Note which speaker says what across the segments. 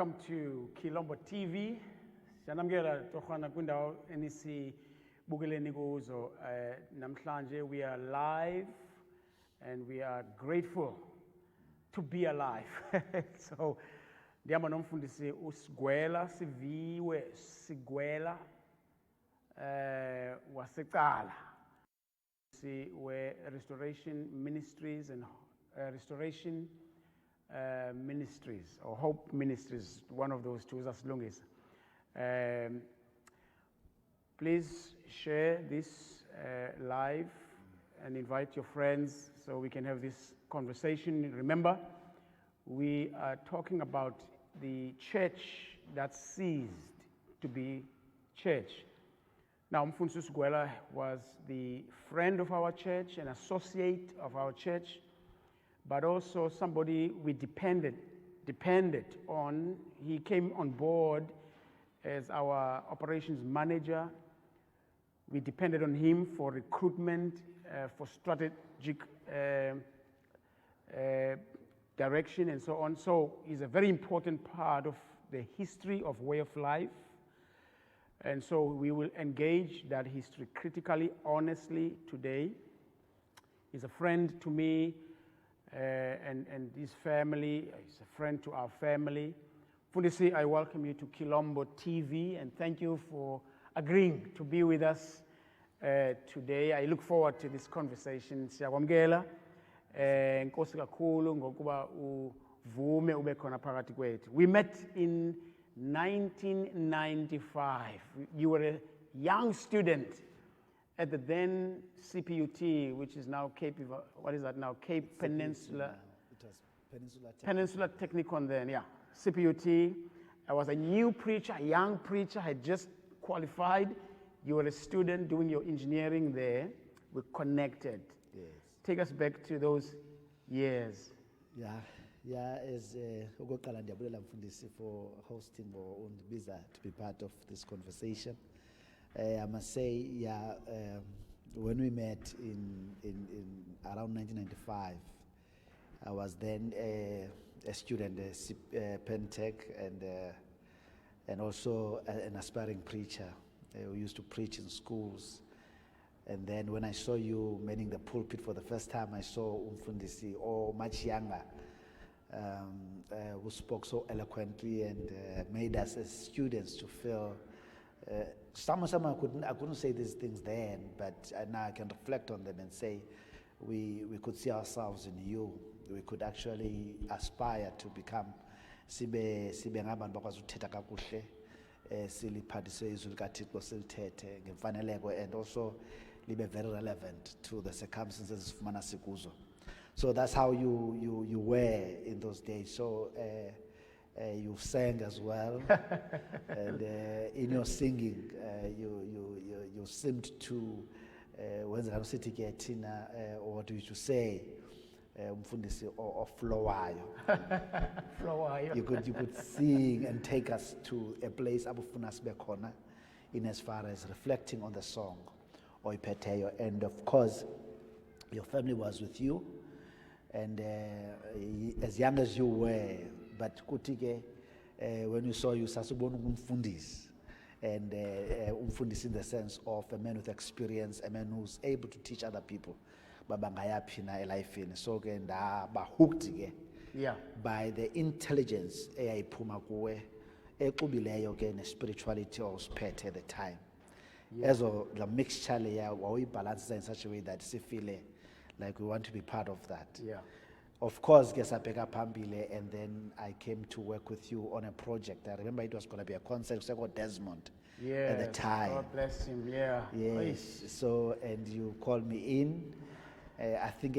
Speaker 1: Welcome to Kilombo TV. Siyanamukela tokhana kwindawo enisibukeleni kuzo. Namhlanje we are live and we are grateful to be alive. So ndiyama nomfundisi uSigwela Siviwe Sigwela wasecala. We Restoration Ministries and Restoration Ministries or Hope Ministries, one of those two, as long as. Please share this live and invite your friends so we can have this conversation. Remember, we are talking about the church that ceased to be church. Now, Mfundisi Sigwela was the friend of our church, an associate of our church, but also somebody we depended on. He came on board as our operations manager. We depended on him for recruitment, for strategic direction and so on. So he's a very important part of the history of Way of Life. And so we will engage that history critically, honestly today. He's a friend to me and his family. He's a friend to our family. Mfundisi, I welcome you to Kilombo TV and thank you for agreeing to be with us today. I look forward to this conversation. Siyakwamukela nkosi kakhulu ngokuba uvume ube khona phakathi kwethu. We met in 1995. You were a young student at the then CPUT, which is now Cape, what is that now? Cape Peninsula.
Speaker 2: It was
Speaker 1: Peninsula Technicon then, yeah. CPUT. I was a new preacher, a young preacher, had just qualified. You were a student doing your engineering there. We connected.
Speaker 2: Yes.
Speaker 1: Take us back to those years.
Speaker 2: As okokuqala ndiyabulela Mfundisi for hosting or undibiza to be part of this conversation. I must say, when we met in around 1995, I was then a student, Pentech, and also an aspiring preacher. We used to preach in schools. And then when I saw you manning the pulpit for the first time, I saw Mfundisi, much younger, who spoke so eloquently and made us as students to feel. Some I couldn't say these things then, but now I can reflect on them and say we could see ourselves in you. We could actually aspire to become sibe ngabantu bakwazi ukuthetha kakuhle siliphathise izwi likaThixo silithethe ngemfaneleko and also libe very relevant to the circumstances esifumana sikuzo. So that's how you were in those days. So you sang as well, and in your singing, you seemed to when the city get in, or what do you say, Mfundisi or flowayo. You could sing and take us to a place abufuna sibe khona, in as far as reflecting on the song or ipeteyo, and of course your family was with you, and as young as you were. But kutike, when we saw you, sasubonu umfundisi, and umfundisi in the sense of a man with experience, a man who's able to teach other people. Babangayapina elifini. So again, ba hooked by the intelligence eyayiphuma kuwe exubileyo ke spirituality or spete at the time. As the mixture layer, we balance in such a way that we feel like we want to be part of that.
Speaker 1: Yeah.
Speaker 2: Of course, Gesapeka Pambile, and then I came to work with you on a project. I remember it was going to be a concert called Desmond at the time.
Speaker 1: God bless him, yeah.
Speaker 2: Yes. So, and you called me in. I think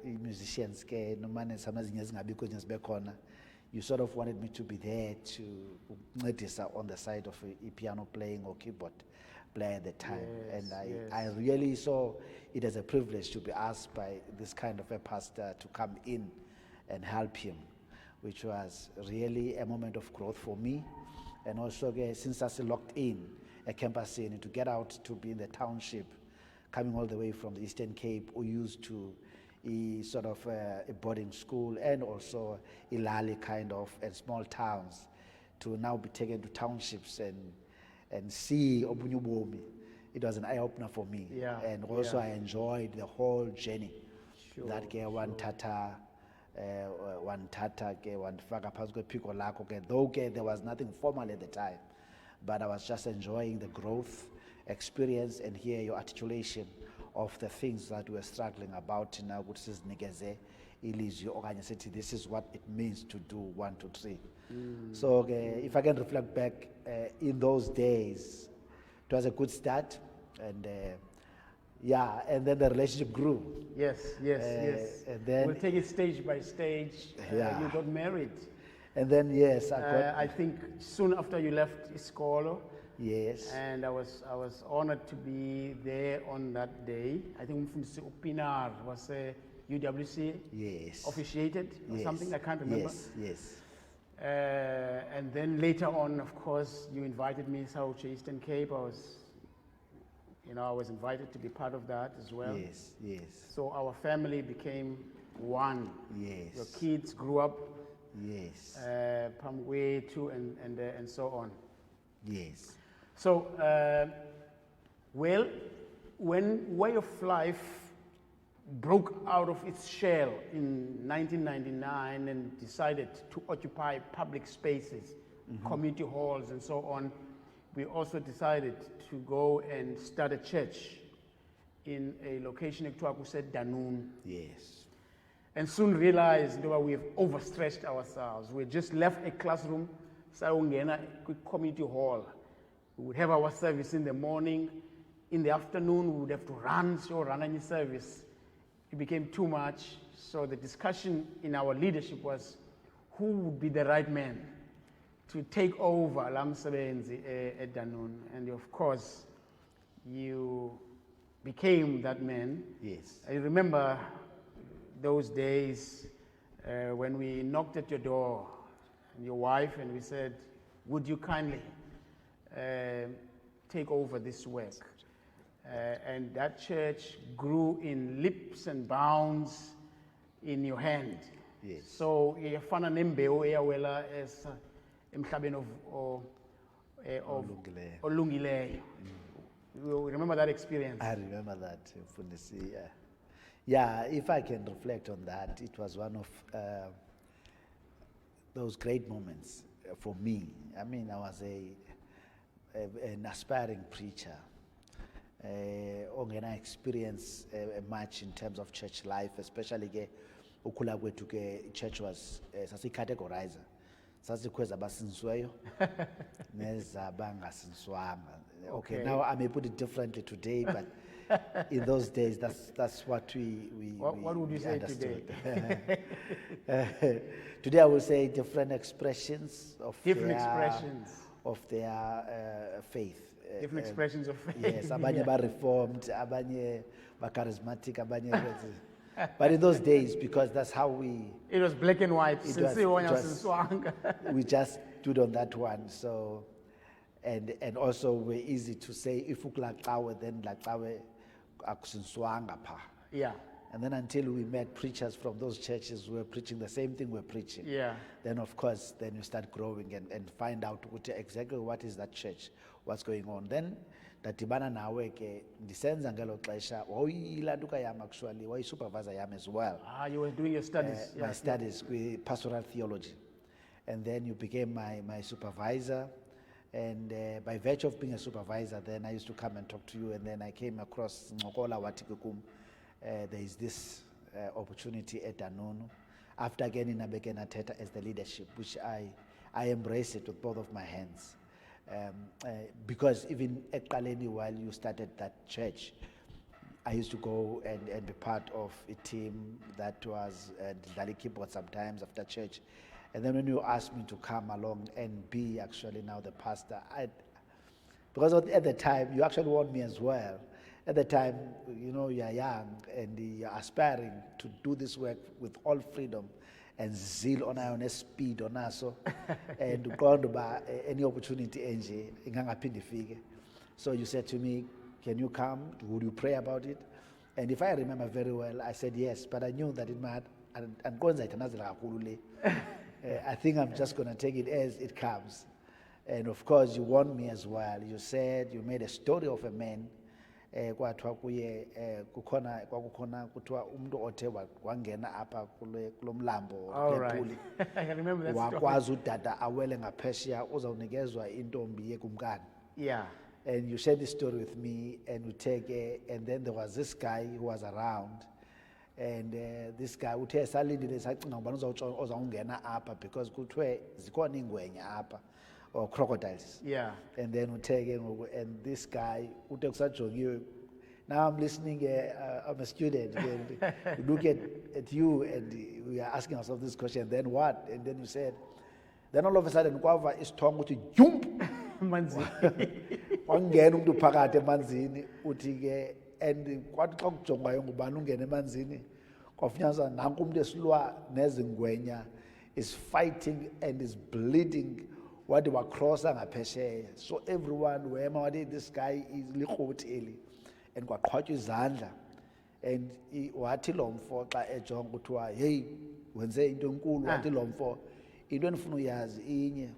Speaker 2: musicians, you sort of wanted me to be there to notice on the side of a piano playing or keyboard player at the time.
Speaker 1: Yes,
Speaker 2: and I really saw it as a privilege to be asked by this kind of a pastor to come in and help him, which was really a moment of growth for me. And also, since I was locked in a campus scene, to get out to be in the township, coming all the way from the Eastern Cape, we used to sort of a boarding school and also ilali kind of and small towns, to now be taken to townships and see obunye ubomi. It was an eye-opener for me.
Speaker 1: Yeah,
Speaker 2: And also
Speaker 1: yeah.
Speaker 2: I enjoyed the whole journey.
Speaker 1: Sure,
Speaker 2: That ke one tata ke wandifaka phantsi kwephiko lakho ke, though ke there was nothing formal at the time, but I was just enjoying the growth experience and hear your articulation of the things that we were struggling about now, which is sizinikeze ilizwi okanye sithi this is what it means to do 1, 2, 3. So if I can reflect back in those days, it was a good start, and yeah, and then the relationship grew.
Speaker 1: Yes, yes.
Speaker 2: And then
Speaker 1: We'll take it stage by stage.
Speaker 2: Yeah.
Speaker 1: You got married.
Speaker 2: and then yes, I got
Speaker 1: I think soon after you left Iskolo,
Speaker 2: yes,
Speaker 1: and I was honored to be there on that day. I think Mfundisi Upinar was UWC
Speaker 2: yes,
Speaker 1: officiated or
Speaker 2: yes,
Speaker 1: something, I can't remember.
Speaker 2: Yes.
Speaker 1: And then later on, of course, you invited me South Eastern Cape. I was invited to be part of that as well.
Speaker 2: Yes.
Speaker 1: So our family became one.
Speaker 2: Yes.
Speaker 1: Your kids grew up,
Speaker 2: Yes.
Speaker 1: Pamwe too, and so on.
Speaker 2: Yes.
Speaker 1: So, well, when Way of Life broke out of its shell in 1999 and decided to occupy public spaces, community halls and so on, we also decided to go and start a church in a location ekuthiwa said Danun,
Speaker 2: Yes.
Speaker 1: and soon realized that we have overstretched ourselves. We just left a classroom, sayongena community hall. We would have our service in the morning. In the afternoon, we would have to run any service. It became too much. So the discussion in our leadership was who would be the right man to take over Lamsabenzi at Danun. And of course, you became that man.
Speaker 2: Yes.
Speaker 1: I remember those days when we knocked at your door, and your wife, and we said, would you kindly take over this work? And that church grew in leaps and bounds in your hand.
Speaker 2: Yes.
Speaker 1: So iyafana nembewu eyawela emhlabeni of
Speaker 2: Olungileyo.
Speaker 1: olungileyo. You remember that experience?
Speaker 2: I remember that, Mfundisi. Yeah, if I can reflect on that, it was one of those great moments for me. I mean, I was an aspiring preacher. Ongena experience much in terms of church life, especially ke ukhula kwethu ke church was sasicategorizer. Sasikhweza abasinzweyo nezabangasinswanga. Okay, now I may put it differently today, but in those days, that's what
Speaker 1: What would you say
Speaker 2: understood.
Speaker 1: today?
Speaker 2: Today I will say different expressions of
Speaker 1: Different expressions.
Speaker 2: of their faith.
Speaker 1: Different expressions of faith.
Speaker 2: Yes, abanye ba reformed, abanye ba charismatic, abanye. But in those days, because that's how
Speaker 1: It was black and white.
Speaker 2: It
Speaker 1: Since
Speaker 2: was- we just stood on that one. So, and also we're easy to say if ukulaqawe, then laqawe akusinswanga pa.
Speaker 1: Yeah.
Speaker 2: And then until we met preachers from those churches who were preaching the same thing we're preaching.
Speaker 1: Yeah.
Speaker 2: Then of course, then you start growing and find out exactly what is that church, what's going on. Then dadibana nawe ke ndisenza ngelo xesha wawuyilantuka yam actually wayisupervisor yam as well.
Speaker 1: You were doing your studies.
Speaker 2: My studies with pastoral theology. And then you became my supervisor. And by virtue of being a supervisor, then I used to come and talk to you. And then I came across Ngokola Watikukum. There is this opportunity at Danonu. After getting Nabekena Teta as the leadership, which I embrace it with both of my hands. Because even at Kaleni, while you started that church, I used to go and be part of a team that was Dali keyboard sometimes after church. And then when you asked me to come along and be actually now the pastor, because at the time, you actually want me as well. At the time, you know, you're young and you're aspiring to do this work with all freedom and zeal on our speed on us. And any opportunity, so you said to me, can you come? Would you pray about it? And if I remember very well, I said yes, but I knew that it might, I think I'm just going to take it as it comes. And of course, you warned me as well. You said, you made a story of a man. Kwathiwa kuye kwakukhona kuthiwa umuntu othe wangena apha kulo mlambo
Speaker 1: All right.
Speaker 2: lePuli.
Speaker 1: I can remember that story.
Speaker 2: Wakwazi udada awele ngaphesheya uzawunikezwa intombi yekumkani.
Speaker 1: Yeah.
Speaker 2: And you shared this story with me, and you take, and then there was this guy who was around, and this guy uthe salindile sacinga ubani uzawungena apha because kuthiwe zikhona ingwenya apha or crocodiles.
Speaker 1: Yeah.
Speaker 2: And then and this guy uthe kusajongiwe. Now I'm listening, I'm a student, and we look at you, and we are asking ourselves this question, then what? And then you said, then all of a sudden kwava isithongo uthi jump
Speaker 1: Manzi.
Speaker 2: wangena umuntu phakathi emanzini uthi ke, and kwathi xa kujongwayo ngubani ungena emanzini kwafunyaniswa nanku umuntu esilwa nezingwenya is fighting and is bleeding wade wacrossa ngaphesheya. So everyone wema wathi this guy is likroti eli, and kwaqhwatywa izandla, and wathi lo mfo xa ejonga kuthiwa hey wenze into enkulu, wathi lo mfo into endifuna uyazi inye,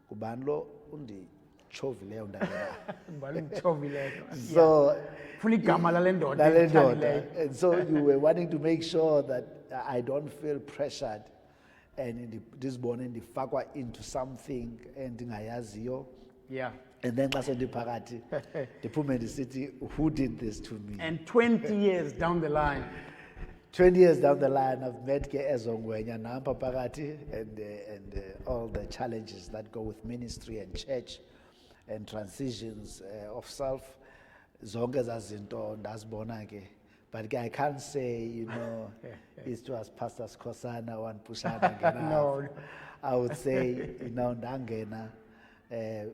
Speaker 2: ngubani lo unditshovileyo ndangena.
Speaker 1: Ngubani unditshovileyo?
Speaker 2: So
Speaker 1: Funa igama lale ndoda
Speaker 2: lale
Speaker 1: endithandileyo.
Speaker 2: ndoda. And so you were wanting to make sure that I don't feel pressured and ndizibone ndifakwa into something endingayaziyo.
Speaker 1: Yeah.
Speaker 2: And then xa sendiphakathi ndiphume ndisithi who did this to me?
Speaker 1: And 20 years down the line,
Speaker 2: 20 years down the line, I've met ke ezongwenya nampa phakathi, and all the challenges that go with ministry and church and transitions of self. Zonke zazinto ndazibona ke. But ke I can't say, you know, it was Pastor Skosana one pushana ngena.
Speaker 1: No.
Speaker 2: I would say, you know, ndangena,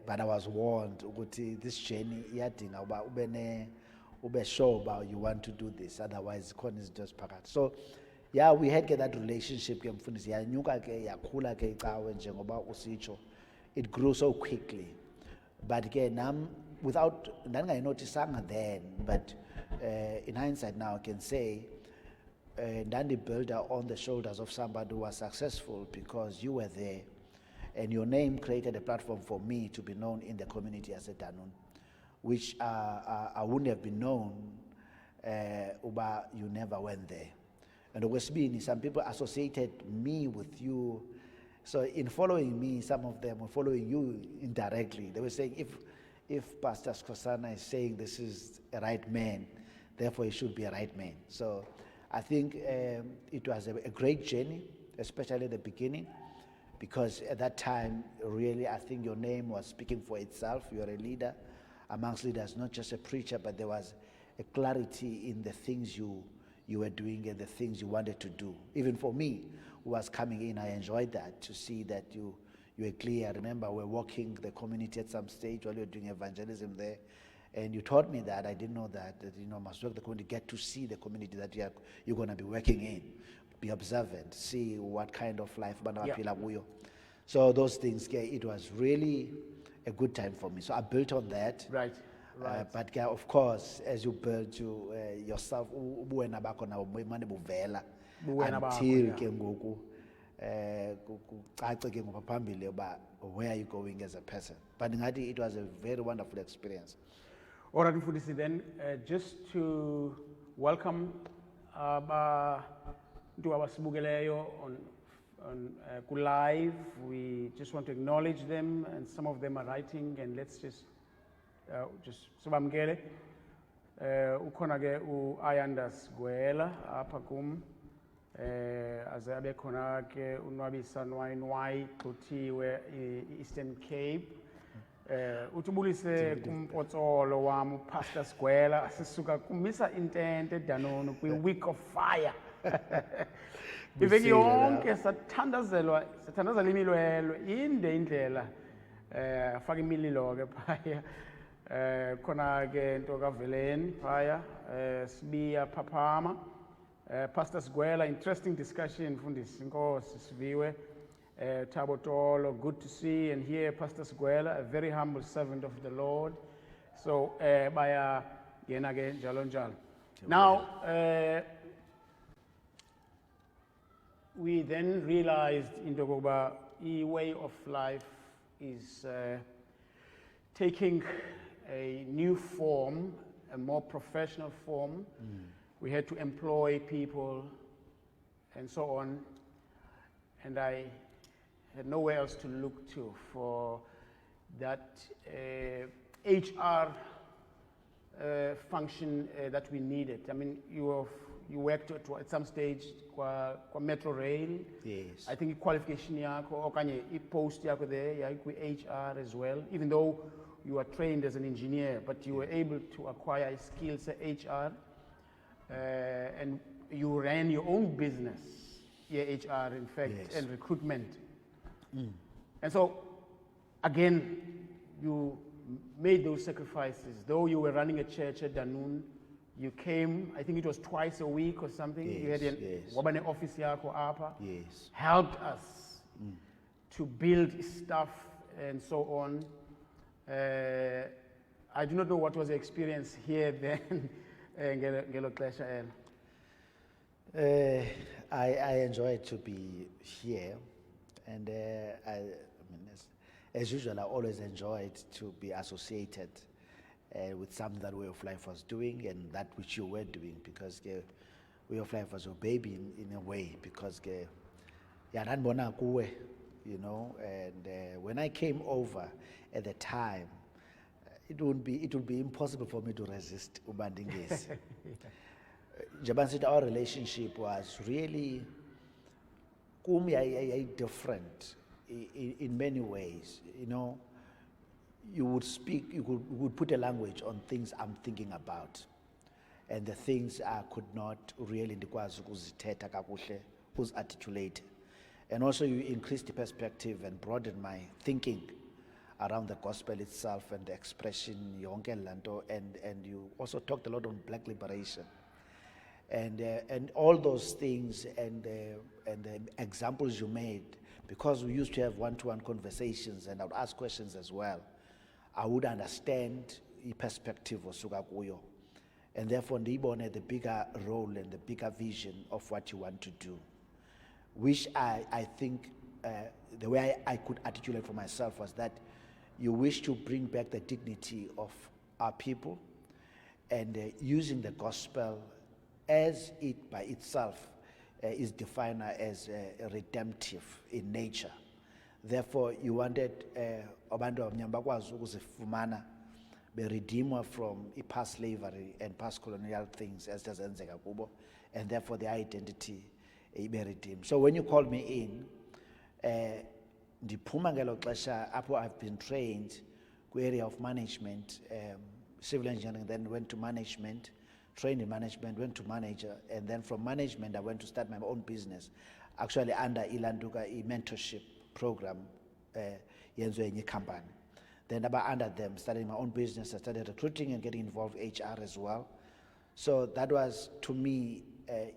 Speaker 2: but I was warned ukuthi this journey iyadinga uba ube sure about you want to do this, otherwise khona izinto eziphakathi. So yeah, we had that relationship ke mfundisi yanyuka ke yakhula ke icawe njengoba usitsho. It grew so quickly, but ke nam without ndandingayinotisanga then, but in hindsight now I can say Ndandi builder on the shoulders of somebody who was successful because you were there, and your name created a platform for me to be known in the community as a Danun, which I wouldn't have been known uba you never went there. And okwesibini, some people associated me with you. So in following me, some of them were following you indirectly. They were saying, if Pastor Skosana is saying this is a right man, therefore he should be a right man. So I think it was a great journey, especially at the beginning, because at that time, really, I think your name was speaking for itself. You are a leader amongst leaders, not just a preacher, but there was a clarity in the things you were doing and the things you wanted to do. Even for me, who was coming in, I enjoyed that, to see that you were clear. I remember we were walking the community at some stage while you were doing evangelism there, and you taught me that. I didn't know that you know, must work the community, get to see the community that you're going to be working in. Be observant, see what kind of life banaphila kuyo. So those things, it was really a good time for me. So I built on that.
Speaker 1: Right.
Speaker 2: But of course, as you build yourself, ubuwena bakho nabo mane buvela until ke ngoku kucace ke ngoku phambili uba where are you going as a person. But ngathi it was a very wonderful experience.
Speaker 1: All right, Mfundisi, then just to welcome to abasibukeleyo on live. We just want to acknowledge them, and some of them are writing, and let's just sibamkele. Ukhona ke uAyandas Gwela apha kum, aze abe khona ke unwabisa nwai kuthiwe Eastern Cape. Utubulise kumpotsolo wami uPastor Sgwela sisuka kumisa intente eDanoni kwi week of fire. Iveki yonke sathandazela imilwelo inde indlela afaka imililo ke phaya khona ke into kaVeleni phaya Sibiya Phaphama. Pastor Sgwela, interesting discussion Mfundisi Nkosi Siviwe. Thabo Tolo, good to see and hear Pastor Sgwela, a very humble servant of the Lord. So baya yena ke njalo njalo. Now, we then realized in Dogoba, the way of life is taking a new form, a more professional form. We had to employ people and so on. And I had nowhere else to look to for that HR function that we needed. I mean, you worked at some stage kwa Metro Rail.
Speaker 2: Yes.
Speaker 1: I think qualification yako okanye post yako there yaiku HR as well. Even though you were trained as an engineer, but you were able to acquire skills at HR, and you ran your own business, HR in fact,
Speaker 2: Yes.
Speaker 1: and recruitment. And so, again, you made those sacrifices. Though you were running a church at Danun, you came, I think it was twice a week or something. You had
Speaker 2: Yes,
Speaker 1: an
Speaker 2: yes.
Speaker 1: wabane office yako apa.
Speaker 2: Yes.
Speaker 1: Helped us to build stuff and so on. I do not know what was the experience here then. Ngelo xesha elo.
Speaker 2: I enjoy to be here, and I mean, as usual, I always enjoyed to be associated with something that Way of Life was doing and that which you were doing, because Way of Life was your baby in a way, because yananibona kuwe, you know, and when I came over at the time, it would be impossible for me to resist ubandingesi. Jaban, our relationship was really different in many ways. You know, you would speak, you would put a language on things I'm thinking about, and the things I could not really articulate. And also you increased the perspective and broadened my thinking around the gospel itself and the expression yonke lanto, and you also talked a lot on black liberation. And all those things and the examples you made, because we used to have one-to-one conversations and I would ask questions as well, I would understand the perspective of Suga Kuyo. And therefore, ndiyibone the bigger role and the bigger vision of what you want to do, which I think the way I could articulate for myself was that you wish to bring back the dignity of our people, and using the gospel as it by itself is defined as redemptive in nature. Therefore, you wanted abantu abamnyama bakwazi ukuzifumana beredeemer from past slavery and past colonial things as zenzeka kubo, and therefore their identity be redeemed. So when you called me in, ndiphuma ngelo xesha apho I've been trained area of management, civil engineering, then went to management, trained in management, went to manager, and then from management I went to start my own business, actually under Ilanduka Mentorship program, yenziwe enye company. Then under them, starting my own business, I started recruiting and getting involved in HR as well. So that was, to me,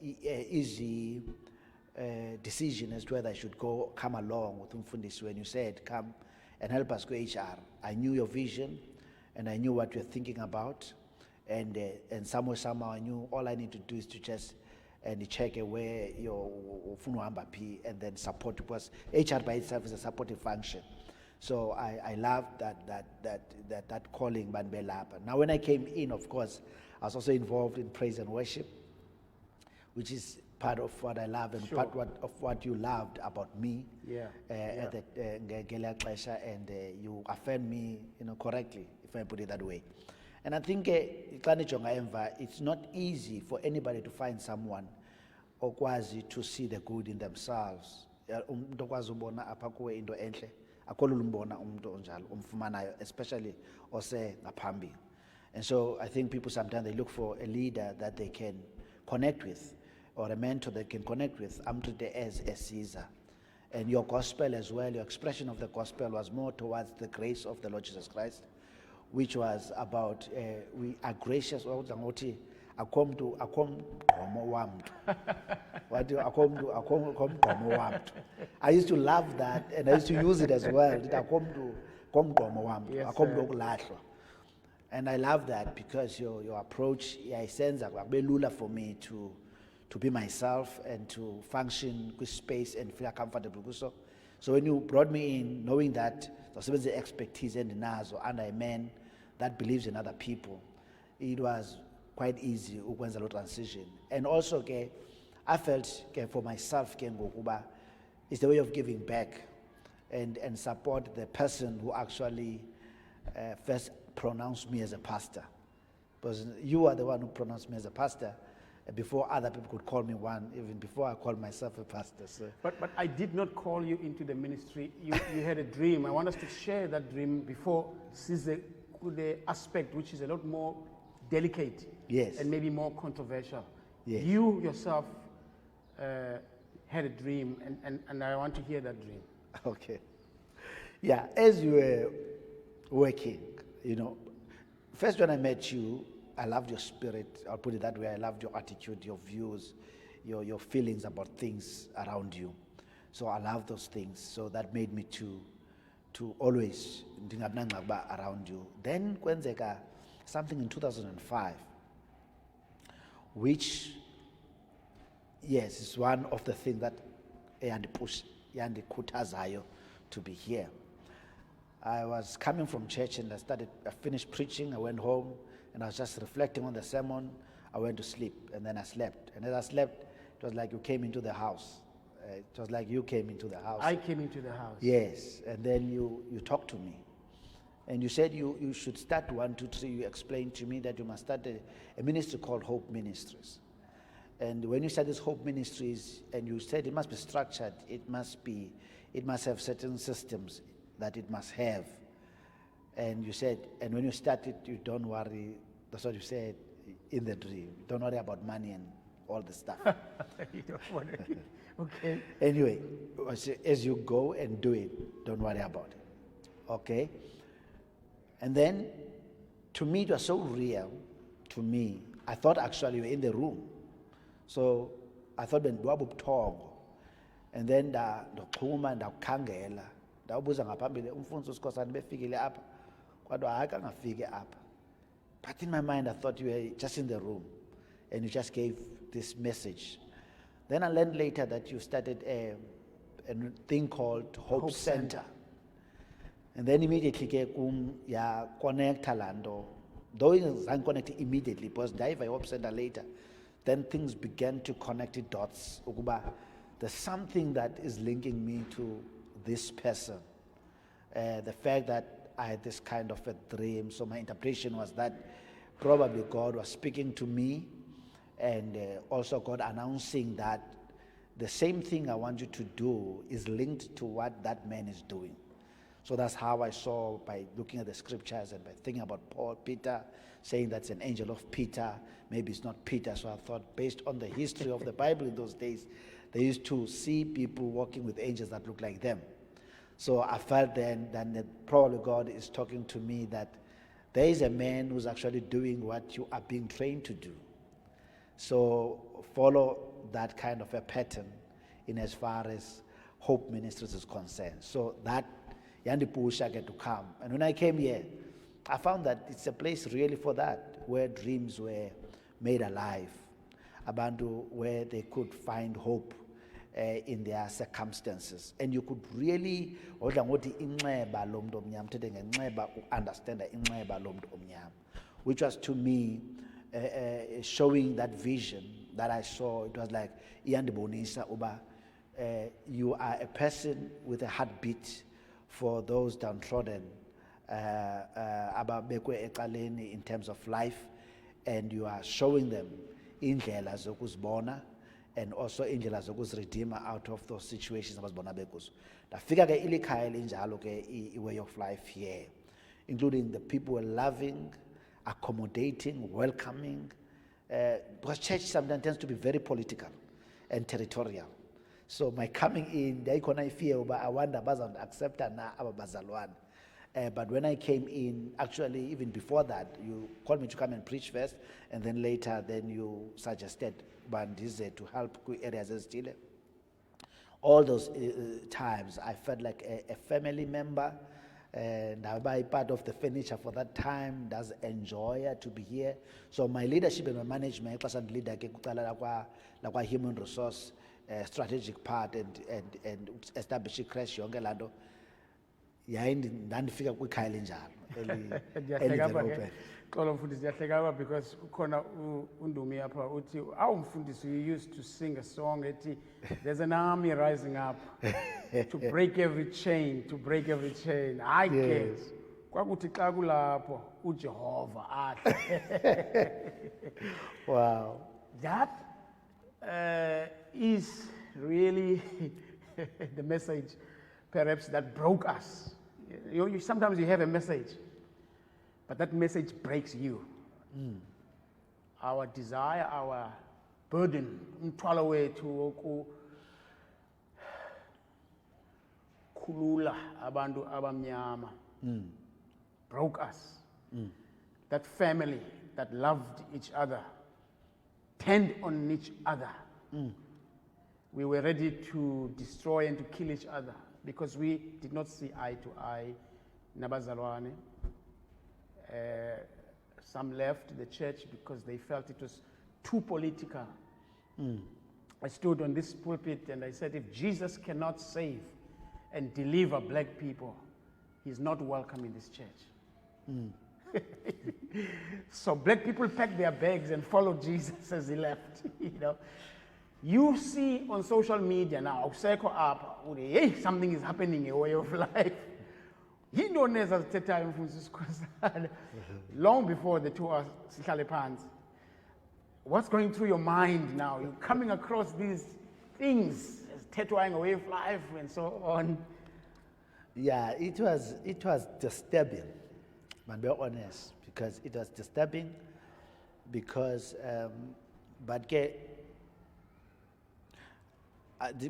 Speaker 2: easy decision as to whether I should come along with Umfundisi when you said, come and help us go HR. I knew your vision, and I knew what you're thinking about, and somehow I knew all I need to do is to just check where your Funuamba P and then support, because HR by itself is a supportive function. So I love that calling Banbelapa. Now when I came in, of course, I was also involved in praise and worship, which is part of what I love and
Speaker 1: Sure.
Speaker 2: part of what you loved about me.
Speaker 1: Yeah.
Speaker 2: At the and you affirmed me, correctly, if I put it that way. And I think it's not easy for anybody to find someone okwazi to see the good in themselves. Umuntu okwazi ubona apha kuwe into enhle, akho lumbona umuntu onjalo umfumanayo, especially ose ngaphambili. And so I think people sometimes they look for a leader that they can connect with, or a mentor they can connect with. I'm today as a Caesar. And your gospel as well, your expression of the gospel was more towards the grace of the Lord Jesus Christ, which was about we are gracious. I used to love that, and I used to use it as well.
Speaker 1: Yes,
Speaker 2: And I love that because your approach, I sense lula for me to be myself and to function with space and feel comfortable. So when you brought me in, knowing that the expertise and nazo and a man that believes in other people, it was quite easy ukwenza lo transition. And also I felt for myself it's the way of giving back and support the person who actually first pronounced me as a pastor. Because you are the one who pronounced me as a pastor before other people could call me one, even before I called myself a pastor. So.
Speaker 1: But I did not call you into the ministry. You had a dream. I want us to share that dream before the aspect which is a lot more delicate,
Speaker 2: yes,
Speaker 1: and maybe more controversial.
Speaker 2: Yes.
Speaker 1: You yourself had a dream, and I want to hear that dream.
Speaker 2: Okay. Yeah, as you were working, first when I met you, I loved your spirit. I'll put it that way. I loved your attitude, your views, your feelings about things around you. So I love those things. So that made me to always around you. Then kwenzeka something in 2005, which, yes, is one of the things that yandikutazayo to be here. I was coming from church and I finished preaching. I went home and I was just reflecting on the sermon. I went to sleep and then I slept. And as I slept, it was like you came into the house. It was like you came into the house.
Speaker 1: I came into the house.
Speaker 2: Yes, and then you talked to me. And you said you should start 1, 2, 3. You explained to me that you must start a ministry called Hope Ministries. And when you said this Hope Ministries, and you said it must be structured, it must have certain systems that it must have. And you said, and when you started, you don't worry, that's what you said in the dream. Don't worry about money and all the stuff.
Speaker 1: You don't want to. Okay.
Speaker 2: Anyway, as you go and do it, don't worry about it. Okay? And then, to me, it was so real. To me, I thought actually you were in the room. So I thought when Dwabu Tongo, and then the Kuma Kangela, ndawubuza ngaphambili umfundisi usikhosana befikile apha kodwa hayi angafike apha. But in my mind I thought you were just in the room and you just gave this message. Then I learned later that you started a thing called Hope Center. And then immediately ya connect lando, though it wasn't connected immediately because dive Hope Center later, then things began to connect the dots. There's something that is linking me to this person. The fact that I had this kind of a dream, so my interpretation was that probably God was speaking to me and also God announcing that the same thing I want you to do is linked to what that man is doing. So that's how I saw by looking at the scriptures and by thinking about Peter, saying that's an angel of Peter. Maybe it's not Peter. So I thought based on the history of the Bible in those days, they used to see people walking with angels that look like them. So I felt then that probably God is talking to me that there is a man who's actually doing what you are being trained to do. So follow that kind of a pattern in as far as Hope Ministries is concerned. So that Yandi Pusha get to come. And when I came here, I found that it's a place really for that, where dreams were made alive. Abantu, where they could find hope in their circumstances. And you could really understand which was to me showing that vision that I saw. It was like you are a person with a heartbeat for those downtrodden in terms of life, and you are showing them indlela zokuzibona and also indlela zokuzredeema out of those situations abazibona bekuzo. Dafika ke ilikhaya linjalo ke way of life here, including the people were loving, accommodating, welcoming, because church sometimes tends to be very political and territorial. So my coming in, I fear, I wonder bazan accept na abazalwane. But when I came in, actually even before that, you called me to come and preach first, and then later, then you suggested Bandize to help areas as Chile. All those times, I felt like a family member, and I'm part of the furniture for that time. Does enjoy to be here. So my leadership and my management, class and leader, like human resource, strategic part, and establishing crash yonke lando. Ndandifika kwikhaya elinjalo
Speaker 1: Ndiyahleka xolo mfundisi ndiyahleka because ukhona undumi apha uthi mfundisi, you used to sing a song ethi there's an army rising up to break every chain, hayi ke kwakuthi xa kulapho uJehova ahle.
Speaker 2: Wow.
Speaker 1: That is really the message perhaps that broke us. Sometimes you have a message, but that message breaks you. Our desire, our burden, umthwalo wethu wokukhulula abantu abamnyama, broke us. That family that loved each other, turned on each other. We were ready to destroy and to kill each other because we did not see eye to eye. Nabazalwane. Some left the church because they felt it was too political. I stood on this pulpit and I said, if Jesus cannot save and deliver black people, he's not welcome in this church. So black people packed their bags and followed Jesus as he left. You see on social media now, hey, something is happening in a way of life. Long before the 2 hours, what's going through your mind now? You're coming across these things, tattooing a way of life and so on.
Speaker 2: Yeah, it was disturbing, but be honest, because it was disturbing because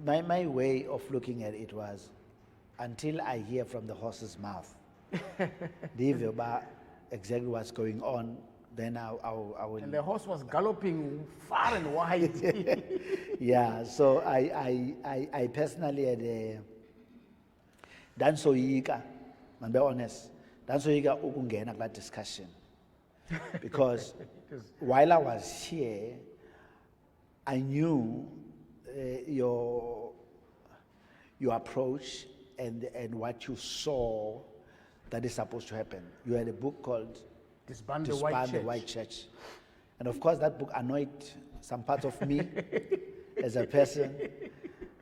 Speaker 2: my way of looking at it was until I hear from the horse's mouth exactly what's going on, then I will.
Speaker 1: And the horse was galloping far and wide.
Speaker 2: Yeah, so I personally had done so eager, and be honest, done so eager ukungena that discussion because while I was here, I knew your approach and what you saw that is supposed to happen. You had a book called
Speaker 1: Disband the White Church.
Speaker 2: And of course that book annoyed some parts of me as a person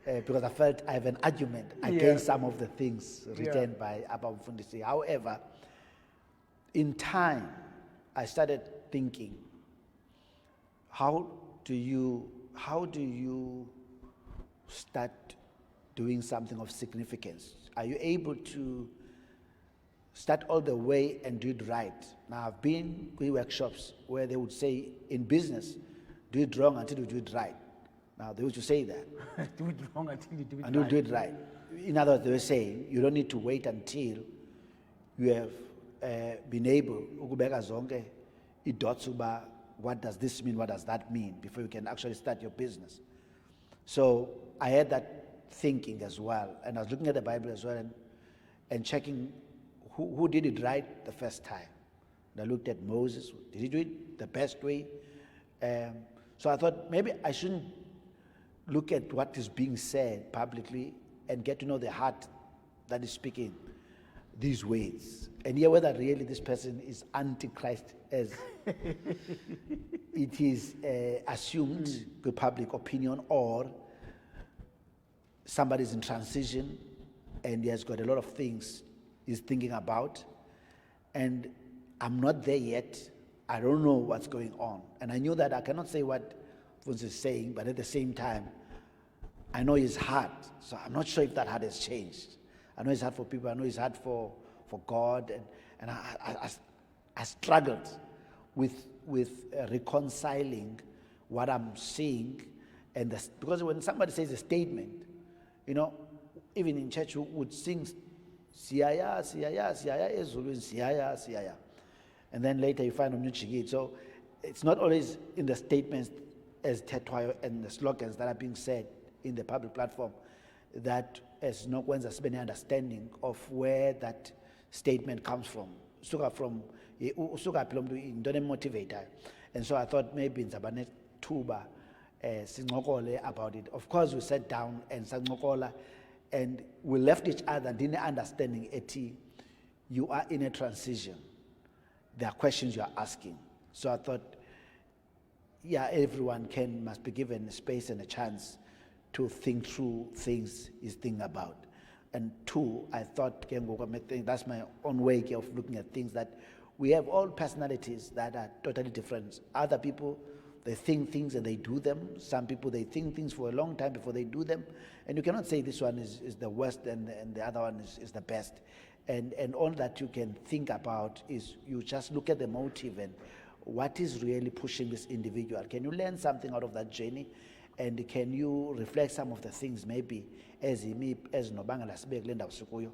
Speaker 2: because I felt I have an argument against some of the things written by Abba Mfundisi. However, in time, I started thinking, how do you start doing something of significance? Are you able to start all the way and do it right? Now, I've been to workshops where they would say, in business, do it wrong until you do it right. Now, they used to say that.
Speaker 1: Do it wrong until you do it
Speaker 2: and
Speaker 1: right.
Speaker 2: You do it right. In other words, they were saying, you don't need to wait until you have been able ukubeka zonke idots uba what does this mean, what does that mean, before you can actually start your business. So I had that thinking as well, and I was looking at the Bible as well and checking who did it right the first time. And I looked at Moses. Did he do it the best way? So I thought maybe I shouldn't look at what is being said publicly and get to know the heart that is speaking these words and hear whether really this person is antichrist as it is assumed with public opinion, or somebody's in transition and he has got a lot of things he's thinking about, and I'm not there yet. I don't know what's going on, and I knew that I cannot say what Funsi is saying, but at the same time I know his heart, so I'm not sure if that heart has changed. I know it's hard for people, I know it's hard for God, and I struggled with reconciling what I'm seeing, and because when somebody says a statement, even in church we would sing siyaya siyaya siyaya ezulwini siyaya siyaya, and then later you find umnyujikit. So it's not always in the statements as tetwayo and the slogans that are being said in the public platform that as nokwenza sibe understanding of where that statement comes from. Usuka phela umuntu into emotivator. And so I thought maybe nzabane tuba singokole about it. Of course we sat down and sangokola and we left each other didn't understanding eti you are in a transition. There are questions you are asking. So I thought, yeah, everyone must be given a space and a chance to think through things he's thinking about. And two, I thought that's my own way of looking at things, that we have all personalities that are totally different. Other people, they think things and they do them. Some people, they think things for a long time before they do them. And you cannot say this one is the worst and the other one is the best. And all that you can think about is you just look at the motive and what is really pushing this individual. Can you learn something out of that journey? And can you reflect some of the things maybe as nobangala sibeke le ndawo sikuyo?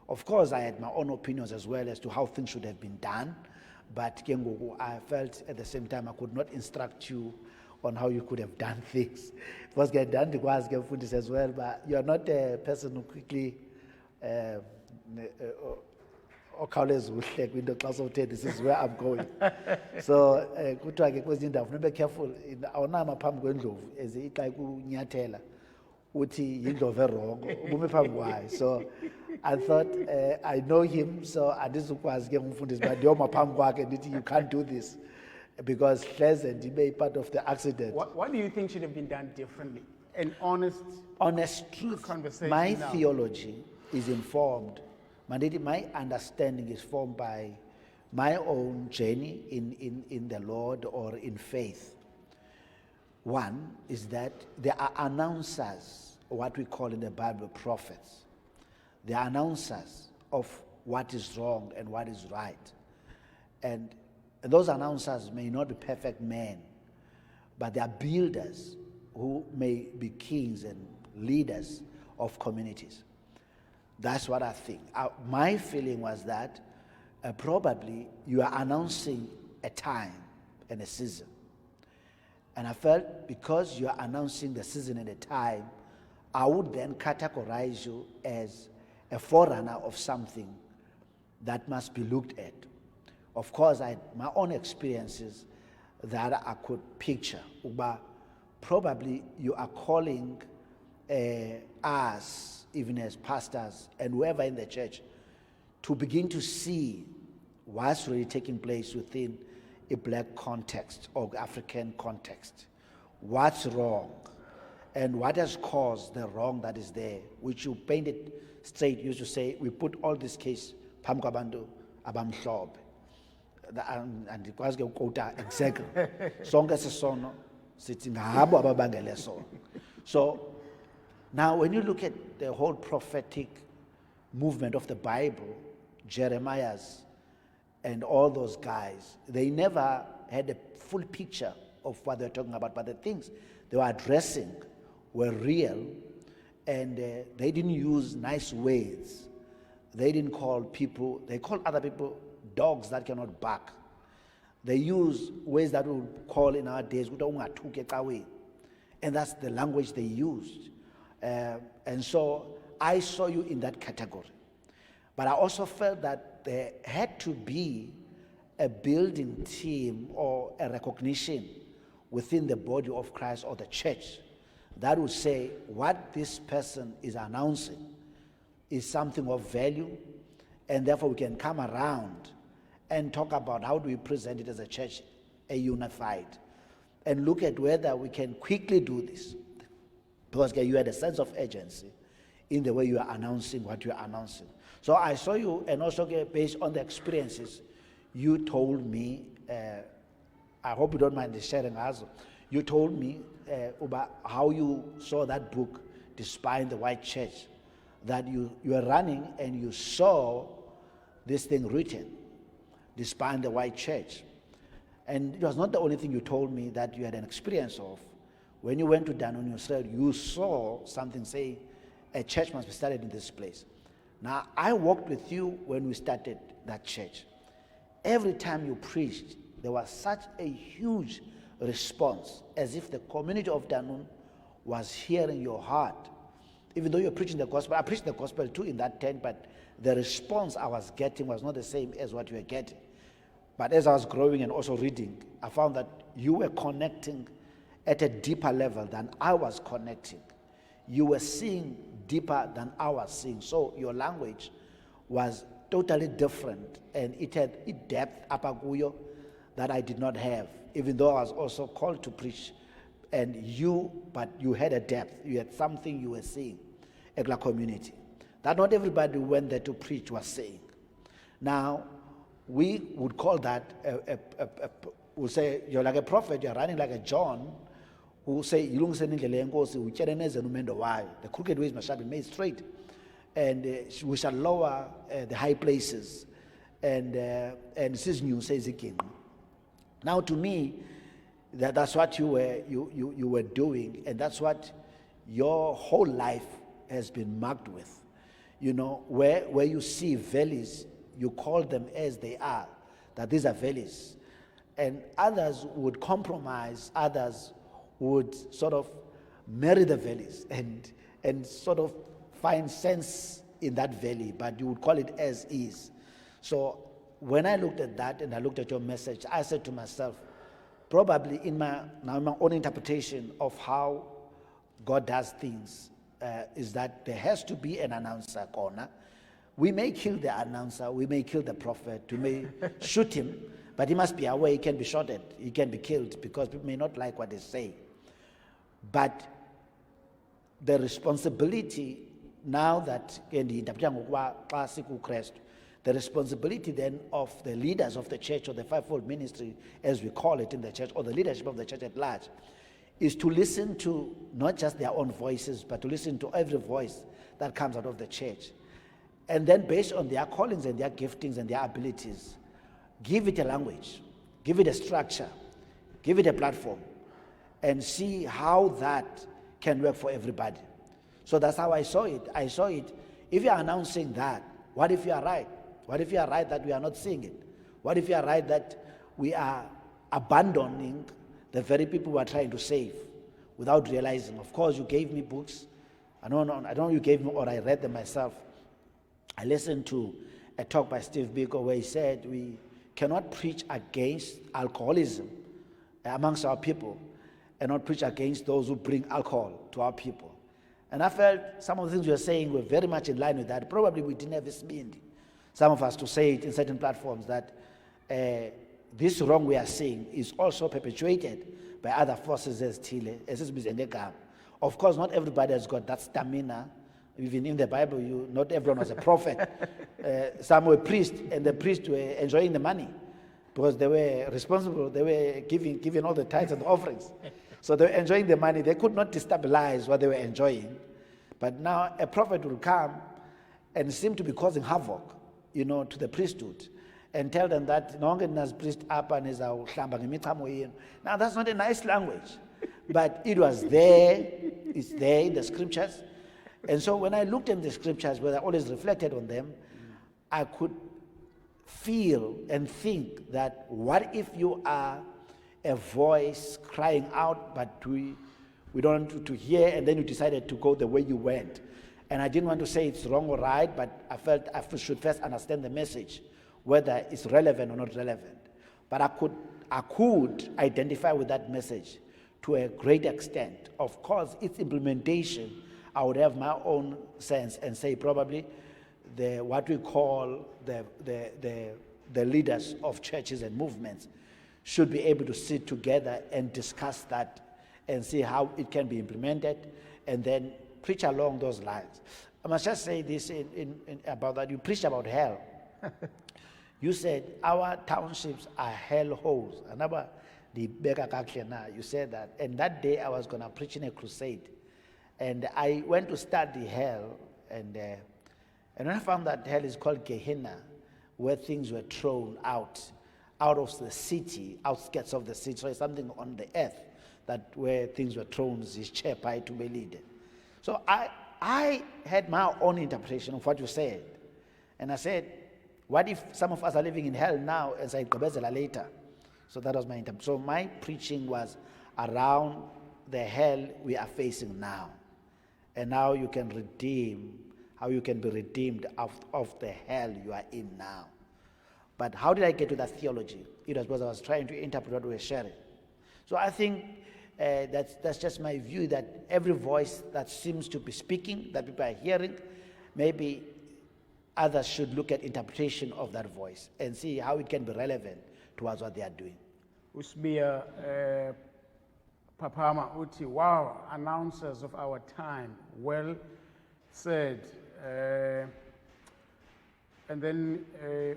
Speaker 2: Of course, I had my own opinions as well as to how things should have been done, but I felt at the same time I could not instruct you on how you could have done things. It was get done because as well, but you are not a person who quickly this is where I'm going. So kuthiwa-ke kwezinye indawo funeka ube careful, awunama phambi kwendlovu as ixa kunyathela uthi yindlovu erongo ubume phambi kwayo. So I thought I know him, so andizukwazi ke ngumfundisi but ndiyoma phambi kwakhe ndithi you can't do this because pleasant ibe part of the accident.
Speaker 1: What do you think should have been done differently? An honest
Speaker 2: truth,
Speaker 1: conversation.
Speaker 2: My theology is informed. My understanding is formed by my own journey in the Lord or in faith. One is that there are announcers, what we call in the Bible prophets. They are announcers of what is wrong and what is right. And those announcers may not be perfect men, but they are builders who may be kings and leaders of communities. That's what I think. My feeling was that probably you are announcing a time and a season. And I felt because you are announcing the season and the time, I would then categorize you as a forerunner of something that must be looked at. Of course, I had my own experiences that I could picture. But probably you are calling us, even as pastors and whoever in the church, to begin to see what's really taking place within a black context or African context. What's wrong and what has caused the wrong that is there, which you painted straight. You used to say, we put all this case, phambi kwabantu abamhlophe. And it was quota exactly. Sonke sesono sithi ngabo ababangele sono. So now when you look at the whole prophetic movement of the Bible, Jeremiah's and all those guys, they never had a full picture of what they're talking about, but the things they were addressing were real, and they didn't use nice words. They didn't call people, they called other people dogs that cannot bark. They use ways that we would call in our days, and that's the language they used. And so I saw you in that category. But I also felt that there had to be a building team or a recognition within the body of Christ or the church that would say what this person is announcing is something of value, and therefore we can come around and talk about how do we present it as a church, a unified, and look at whether we can quickly do this. Because you had a sense of urgency in the way you are announcing what you are announcing. So I saw you, and also based on the experiences, you told me, I hope you don't mind the sharing also, you told me about how you saw that book, Despite the White Church, that you were running and you saw this thing written, Despite the White Church. And it was not the only thing you told me that you had an experience of. When you went to Danone yourself, you saw something say, a church must be started in this place. Now, I walked with you when we started that church. Every time you preached, there was such a huge response, as if the community of Danone was hearing your heart. Even though you're preaching the gospel, I preached the gospel too in that tent, but the response I was getting was not the same as what you were getting. But as I was growing and also reading, I found that you were connecting at a deeper level than I was connecting. You were seeing deeper than I was seeing. So your language was totally different, and it had a depth apaguyo that I did not have, even though I was also called to preach. But you had a depth, you had something you were seeing in the community that not everybody who went there to preach was saying. Now, we would call that, we'll say, you're like a prophet, you're running like a John, who say, the crooked ways must be made straight, and we shall lower the high places, and this is new, says the king. Now, to me, that's what you were doing, and that's what your whole life has been marked with. You know, where you see valleys, you call them as they are, that these are valleys. And others would compromise, others would sort of marry the valleys and sort of find sense in that valley, but you would call it as is. So when I looked at that and I looked at your message, I said to myself, probably in my own interpretation of how God does things, is that there has to be an announcer corner. We may kill the announcer, we may kill the prophet, we may shoot him, but he must be aware he can be shot at, he can be killed, because people may not like what they say. But the responsibility now that the responsibility then of the leaders of the church, or the fivefold ministry as we call it in the church, or the leadership of the church at large, is to listen to not just their own voices, but to listen to every voice that comes out of the church. And then based on their callings and their giftings and their abilities, give it a language, give it a structure, give it a platform, and see how that can work for everybody. So that's how I saw it. I saw it, if you are announcing that, what if you are right? What if you are right that we are not seeing it? What if you are right that we are abandoning the very people we are trying to save without realizing? Of course, you gave me books. I don't know you gave me, or I read them myself. I listened to a talk by Steve Biko where he said we cannot preach against alcoholism amongst our people and not preach against those who bring alcohol to our people. And I felt some of the things we were saying were very much in line with that. Probably we didn't have a speed, some of us, to say it in certain platforms, that this wrong we are seeing is also perpetuated by other forces as Tile, as is Bizendeka. Of course, not everybody has got that stamina. Even in the Bible, not everyone was a prophet. Some were priests, and the priests were enjoying the money because they were responsible. They were giving all the tithes and the offerings. So they were enjoying the money. They could not destabilize what they were enjoying. But now a prophet will come and seem to be causing havoc, to the priesthood, and tell them that now that's not a nice language, but it was there. It's there in the scriptures. And so when I looked at the scriptures, where I always reflected on them, I could feel and think that what if you are a voice crying out, but we don't want to hear, and then you decided to go the way you went. And I didn't want to say it's wrong or right, but I felt I should first understand the message, whether it's relevant or not relevant. But I could identify with that message to a great extent. Of course, its implementation, I would have my own sense and say probably what we call the leaders of churches and movements should be able to sit together and discuss that and see how it can be implemented, and then preach along those lines. I must just say this about that. You preached about hell. You said our townships are hell holes. You said that. And that day I was going to preach in a crusade. And I went to study hell. And when I found that hell is called Gehenna, where things were thrown out of the city, outskirts of the city. So it's something on the earth that where things were thrown is chepai to be leaded. So I had my own interpretation of what you said. And I said, what if some of us are living in hell now and say Gqibezela later? So that was my interpretation. So my preaching was around the hell we are facing now. And now you can redeem how you can be redeemed of the hell you are in now. But how did I get to that theology? It was because I was trying to interpret what we were sharing. So I think that's just my view, that every voice that seems to be speaking, that people are hearing, maybe others should look at interpretation of that voice and see how it can be relevant towards what they are doing.
Speaker 1: Usbiya Papama uthi, wow, announcers of our time, well said. And then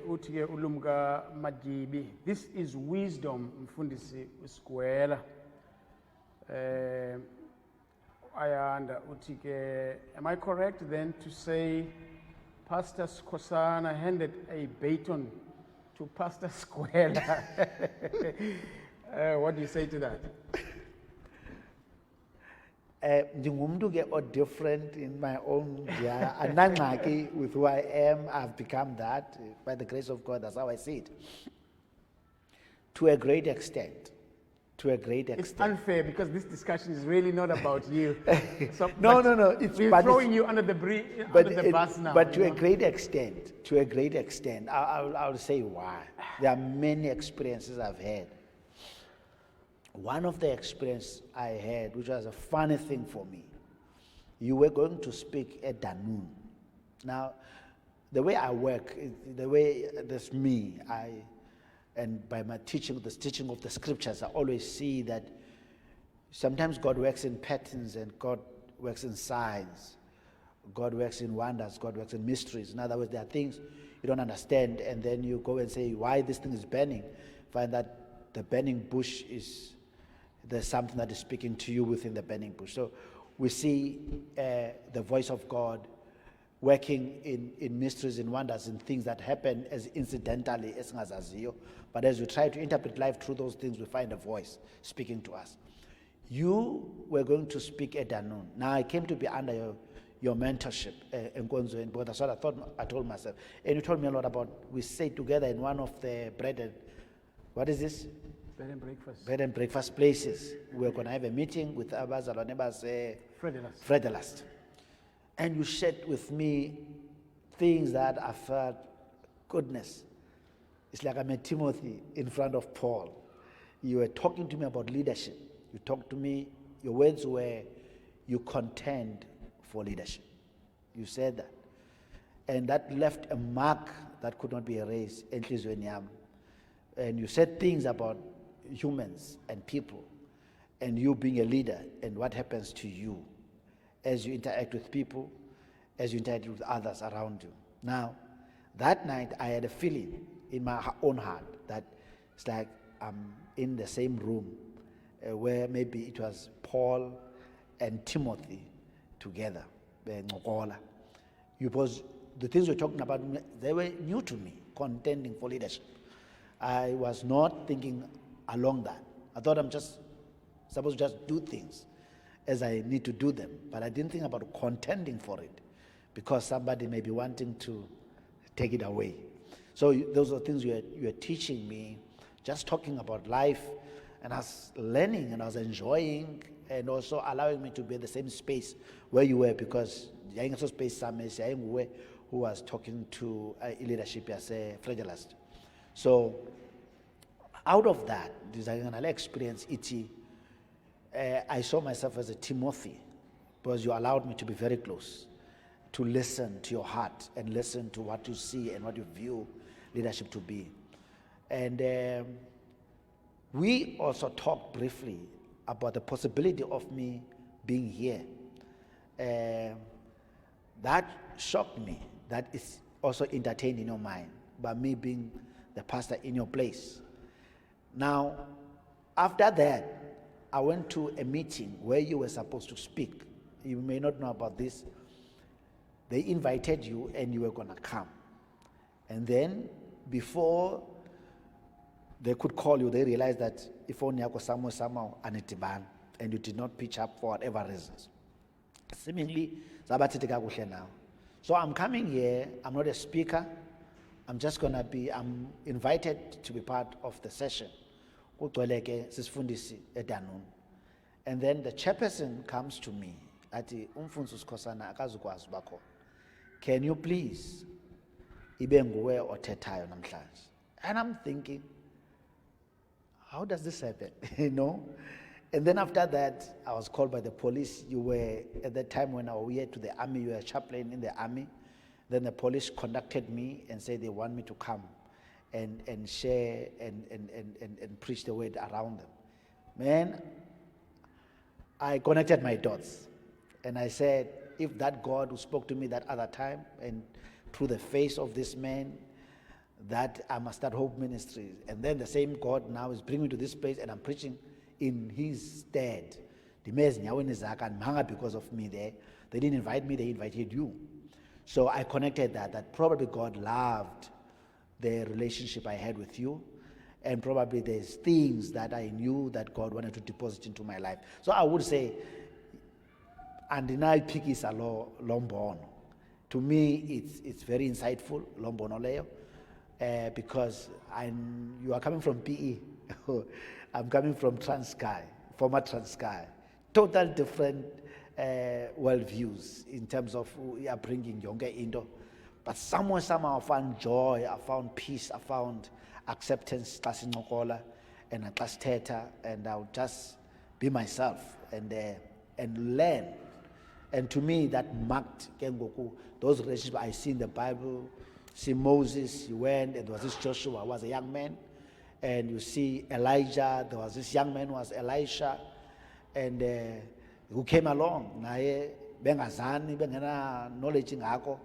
Speaker 1: uthi ulumka Majibi, this is wisdom, mfundisi uSigwela. Ayanda uthi ke, am I correct then to say Pastor Skosana handed a baton to Pastor Squella? What do you say to that?
Speaker 2: Ndingumntu ke or different in my own, anangaki with who I am. I've become that by the grace of God. That's how I see it. To a great extent. To a great extent.
Speaker 1: It's unfair because this discussion is really not about you. So,
Speaker 2: no.
Speaker 1: We're throwing you under the bus now.
Speaker 2: But to a great extent, I'll say why. There are many experiences I've had. One of the experiences I had, which was a funny thing for me, you were going to speak at Danun. Now, the way I work, the way that's me, and by my teaching, the teaching of the scriptures, I always see that sometimes God works in patterns and God works in signs. God works in wonders, God works in mysteries. In other words, there are things you don't understand, and then you go and say, why this thing is burning? Find that the burning bush there's something that is speaking to you within the burning bush. So we see the voice of God working in mysteries, in wonders, in things that happen as incidentally as ngazaziyo. But as we try to interpret life through those things, we find a voice speaking to us. You were going to speak at Danun. Now I came to be under your mentorship, because that's what I told myself. And you told me a lot about, we stayed together in one of the what is this? Bed and breakfast places. We were going to have a meeting with Abazalwa neighbors, Fredelast. And you shared with me things that I felt, goodness, it's like I met Timothy in front of Paul. You were talking to me about leadership. You talked to me, your words were, you contend for leadership. You said that. And that left a mark that could not be erased. And you said things about humans and people, and you being a leader, and what happens to you as you interact with people, as you interact with others around you. Now, that night I had a feeling in my own heart that it's like I'm in the same room where maybe it was Paul and Timothy together, because the things we're talking about, they were new to me, contending for leadership. I was not thinking along that. I thought I'm just supposed to just do things as I need to do them, but I didn't think about contending for it because somebody may be wanting to take it away. So those are things you are teaching me, just talking about life, and I was learning and I was enjoying, and also allowing me to be in the same space where you were, because space who was talking to leadership as a Fredelast. So out of that, this experience, I saw myself as a Timothy, because you allowed me to be very close, to listen to your heart and listen to what you see and what you view leadership to be. And we also talked briefly about the possibility of me being here. That shocked me. That is also entertained in your mind, by me being the pastor in your place. Now, after that, I went to a meeting where you were supposed to speak. You may not know about this. They invited you and you were going to come. And then, before they could call you, they realized that if only somehow anitiban, and you did not pitch up for whatever reasons. Seemingly, now. So I'm coming here, I'm not a speaker, I'm invited to be part of the session. And then the chairperson comes to me, ati umfundisi uSikhosana akazukwazi bakho. can you please ibe nguwe othethayo namhlanje? And I'm thinking, how does this happen? You know? And then after that, I was called by the police. You were, at that time when I was here to the army, you were a chaplain in the army. Then the police contacted me and said they want me to come and share and preach the word around them. Man, I connected my dots. And I said, if that God who spoke to me that other time and through the face of this man, that I must start Hope Ministries. And then the same God now is bringing me to this place and I'm preaching in his stead. Because of me there. They didn't invite me, they invited you. So I connected that probably God loved the relationship I had with you. And probably there's things that I knew that God wanted to deposit into my life. So I would say, andinal pick is a lombono. To me, it's very insightful, lombono leo, because you are coming from PE. I'm coming from Transkei, former Transkei. Total different worldviews in terms of bringing younger into. But somehow I found joy, I found peace, I found acceptance, and and I'll just be myself and learn. And to me, that marked those relationships I see in the Bible. See Moses, he went, and there was this Joshua, who was a young man. And you see Elijah, there was this young man who was Elisha, and who came along. Naye bengazani, bengena knowledge ngako,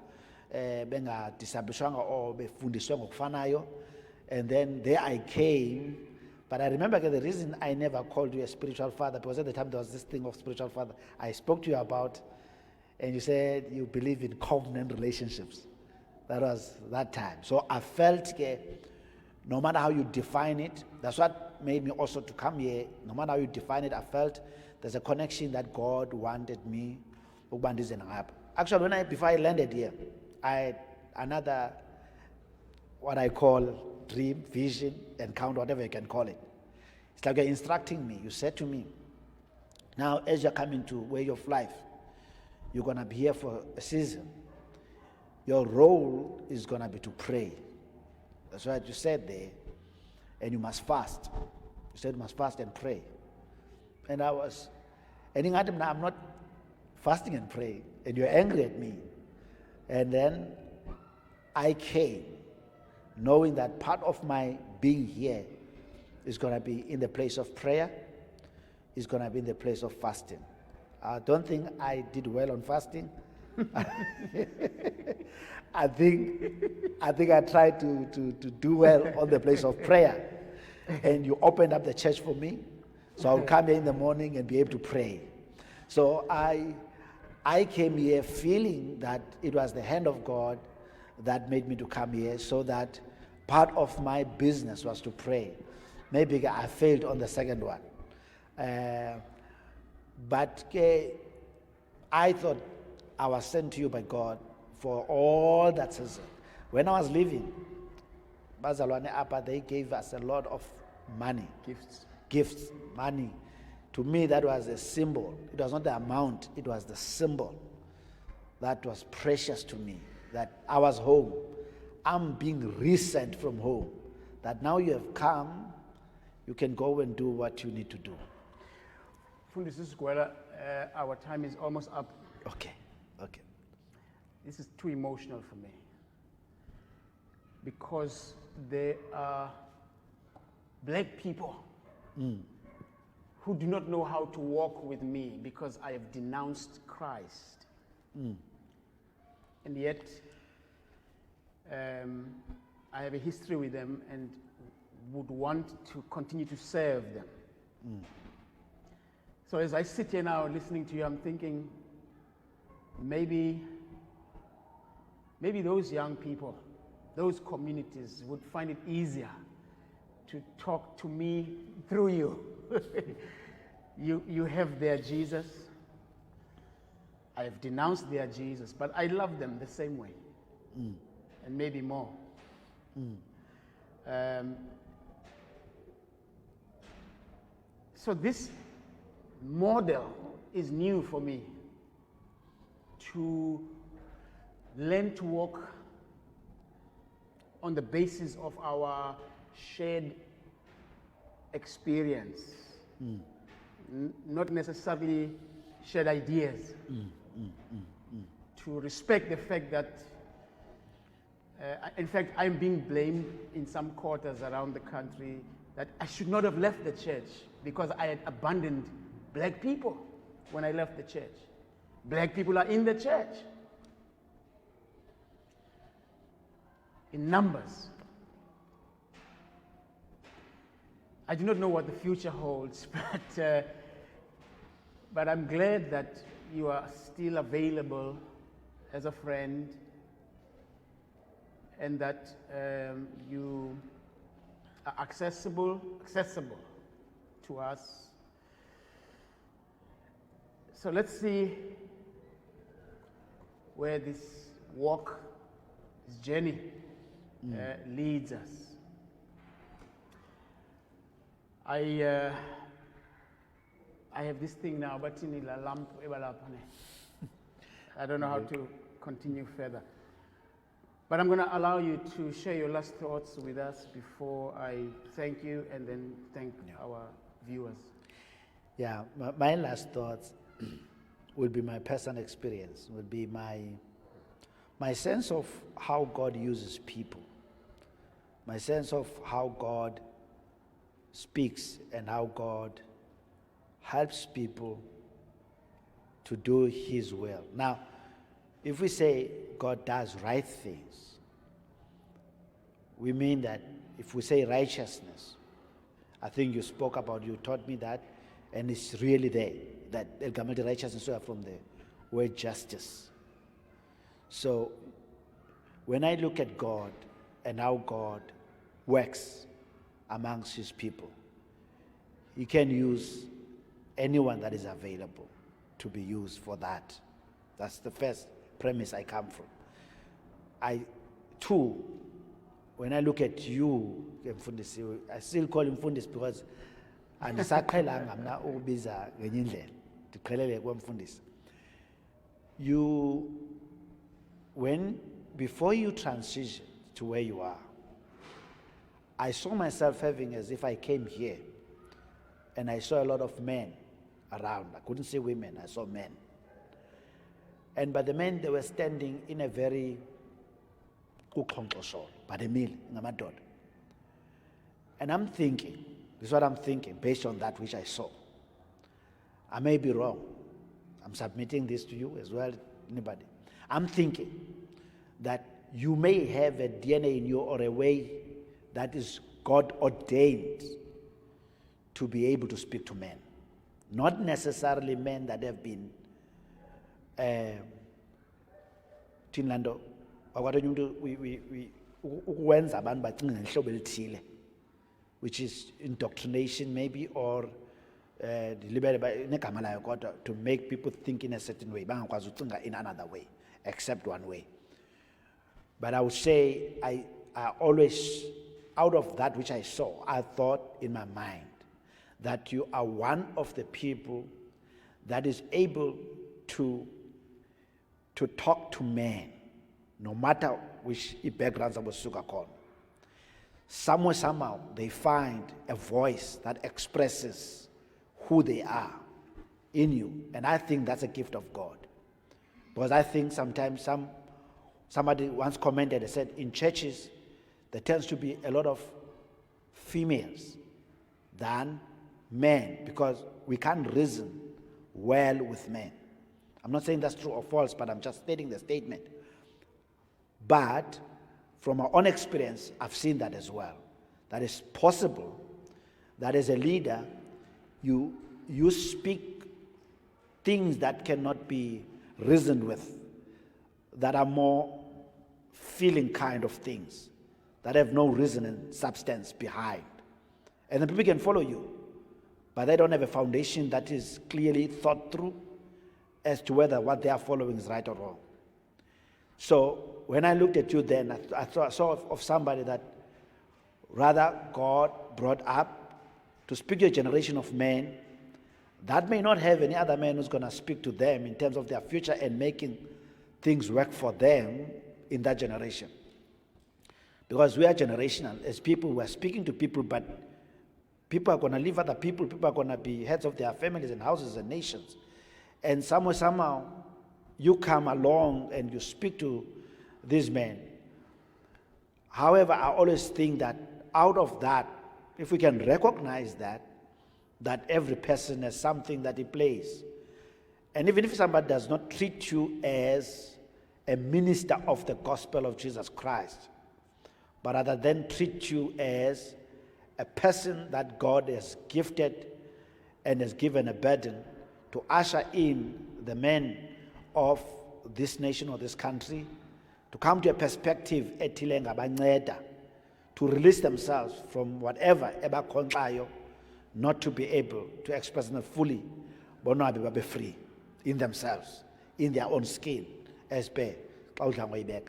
Speaker 2: benga disabishwanga or befundishwa ngokufanayo. And then there I came. But I remember the reason I never called you a spiritual father, because at the time there was this thing of spiritual father I spoke to you about, and you said you believe in covenant relationships. That was that time. So I felt no matter how you define it, that's what made me also to come here. No matter how you define it, I felt there's a connection that God wanted me. Actually, before I landed here, I had another, what I call dream, vision, encounter, whatever you can call it. It's like you're instructing me. You said to me, now as you're coming to way of life, you're going to be here for a season. Your role is going to be to pray. That's what you said there. And you must fast. You said you must fast and pray. And I'm not fasting and praying. And you're angry at me. And then I came knowing that part of my being here is going to be in the place of prayer, is going to be in the place of fasting. I don't think I did well on fasting. I think I tried to do well on the place of prayer. And you opened up the church for me. So I'll come here in the morning and be able to pray. So I came here feeling that it was the hand of God that made me to come here, so that part of my business was to pray. Maybe I failed on the second one. But I thought I was sent to you by God for all that season. When I was leaving, Bazalwane Appa, they gave us a lot of money. Gifts, money. To me, that was a symbol. It was not the amount, it was the symbol that was precious to me, that I was home. I'm being resent from home. That now you have come, you can go and do what you need to do.
Speaker 1: Fundisi Square, our time is almost up.
Speaker 2: Okay.
Speaker 1: This is too emotional for me, because there are black people who do not know how to walk with me because I have denounced Christ. And yet, I have a history with them and would want to continue to serve them. So as I sit here now listening to you, I'm thinking, maybe those young people, those communities would find it easier to talk to me through you. You have their Jesus. I have denounced their Jesus, but I love them the same way, and maybe more. So this model is new for me, to learn to walk on the basis of our shared experience, not necessarily shared ideas. To respect the fact that, in fact, I'm being blamed in some quarters around the country that I should not have left the church because I had abandoned black people when I left the church. Black people are in the church in numbers. I do not know what the future holds, but I'm glad that you are still available as a friend, and that you are accessible to us. So let's see where this walk, this journey leads us. I have this thing now, but in the lamp, I don't know how to continue further. But I'm going to allow you to share your last thoughts with us before I thank you and then thank our viewers.
Speaker 2: Yeah, my last thoughts would be my personal experience, would be my sense of how God uses people, my sense of how God speaks and how God helps people to do His will. Now, if we say God does right things, we mean that if we say righteousness, I think you taught me that, and it's really there, that El Gamete righteousness is from the word justice. So, when I look at God and how God works amongst His people, He can use anyone that is available to be used for that. That's the first premise I come from. Two, when I look at you, I still call him Mfundisi because andisaqhelanga mna ukubiza ngenye indlela, ndiqhelele kwamfundisi. Before you transition to where you are, I saw myself having as if I came here and I saw a lot of men around. I couldn't see women, I saw men. And by the men, they were standing in a very and I'm thinking, this is what I'm thinking based on that which I saw. I may be wrong. I'm submitting this to you as well, anybody. I'm thinking that you may have a DNA in you or a way that is God ordained to be able to speak to men. Not necessarily men that have been Tinlando, which is indoctrination maybe, or to make people think in a certain way, in another way, except one way. But I would say I always, out of that which I saw, I thought in my mind that you are one of the people that is able to talk to men, no matter which backgrounds I was sugar. Somewhere, somehow, they find a voice that expresses who they are in you. And I think that's a gift of God. Because I think sometimes somebody once commented and said, in churches, there tends to be a lot of females than men, because we can't reason well with men. I'm not saying that's true or false, but I'm just stating the statement. But from my own experience, I've seen that as well. That is possible that as a leader, you speak things that cannot be reasoned with, that are more feeling kind of things, that have no reason and substance behind. And then people can follow you, but they don't have a foundation that is clearly thought through as to whether what they are following is right or wrong. So when I looked at you then, I saw of somebody that rather God brought up to speak to a generation of men that may not have any other man who's going to speak to them in terms of their future and making things work for them in that generation. Because we are generational. As people, we are speaking to people, but people are going to live other people. People are going to be heads of their families and houses and nations. And somehow, you come along and you speak to these men. However, I always think that out of that, if we can recognize that every person has something that he plays. And even if somebody does not treat you as a minister of the gospel of Jesus Christ, but rather then treat you as a person that God has gifted and has given a burden to usher in the men of this nation or this country to come to a perspective ethile ngabanceda to release themselves from whatever ebakhonxayo, not to be able to express them fully, bonwabe babe free in themselves, in their own skin, as per.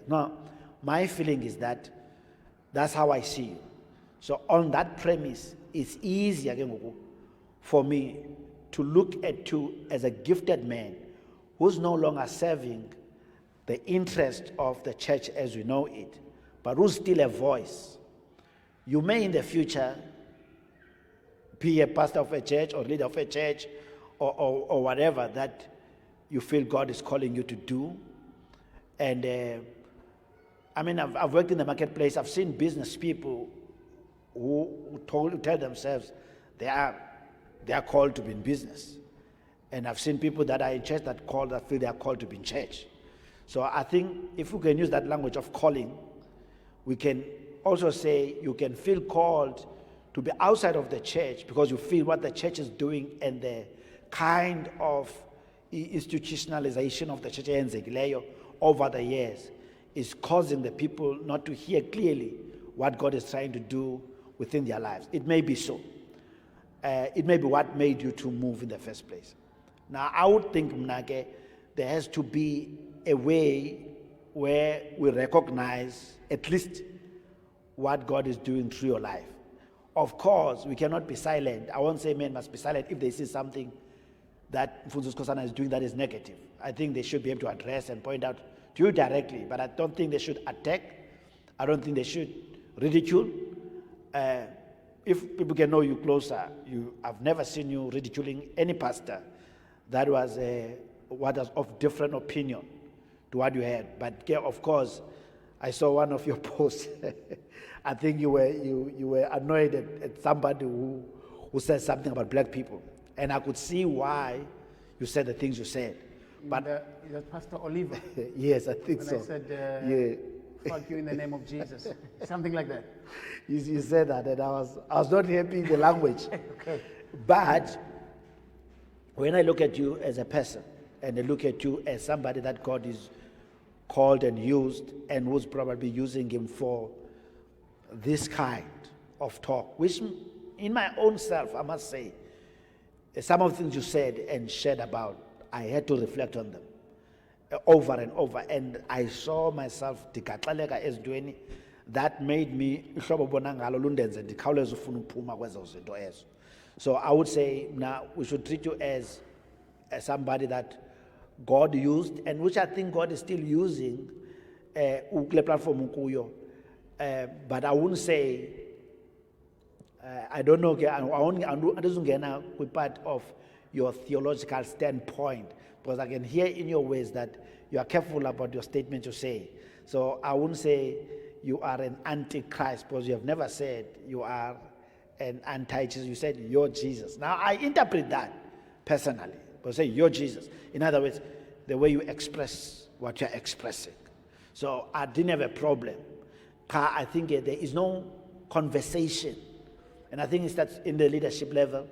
Speaker 2: No, my feeling is that that's how I see you. So on that premise, it's easier for me to look at you as a gifted man who's no longer serving the interest of the church as we know it, but who's still a voice. You may in the future be a pastor of a church or leader of a church or whatever that you feel God is calling you to do. And I've worked in the marketplace. I've seen business people who tell themselves they are called to be in business. And I've seen people that are in church that feel they are called to be in church. So I think if we can use that language of calling, we can also say you can feel called to be outside of the church because you feel what the church is doing and the kind of institutionalization of the church over the years is causing the people not to hear clearly what God is trying to do within their lives. It may be so. It may be what made you to move in the first place. Now, I would think, Mnake, there has to be a way where we recognize at least what God is doing through your life. Of course, we cannot be silent. I won't say men must be silent if they see something that Mfundisi Skosana is doing that is negative. I think they should be able to address and point out to you directly, but I don't think they should attack. I don't think they should ridicule. If people can know you closer, I've never seen you ridiculing any pastor that was of different opinion to what you had. But of course, I saw one of your posts. I think you were annoyed at somebody who said something about black people, and I could see why you said the things you said. But
Speaker 1: is that Pastor Oliver?
Speaker 2: Yes, I think
Speaker 1: when
Speaker 2: so.
Speaker 1: I said, fuck you in the name of Jesus. Something like that.
Speaker 2: You said that, and I was not happy in the language.
Speaker 1: Okay.
Speaker 2: But when I look at you as a person, and I look at you as somebody that God is called and used, and who's probably using him for this kind of talk, which in my own self, I must say, some of the things you said and shared about, I had to reflect on them over and over, and I saw myself dikaxeleka ezintweni that made me ihlobo bona ngalo lundenze ndikhawuleze ufuna ukuphuma kwezo zinto ezo. So I would say now we should treat you as somebody that God used, and which I think God is still using kule platform ukuyo. But I wouldn't say I don't know, I doesn't get part of your theological standpoint, because I can hear in your ways that you are careful about your statements you say. So I wouldn't say you are an antichrist, because you have never said you are an anti-Jesus. You said you're Jesus. Now I interpret that personally, but say you're Jesus. In other words, the way you express what you're expressing. So I didn't have a problem. I think there is no conversation. And I think it starts in the leadership level,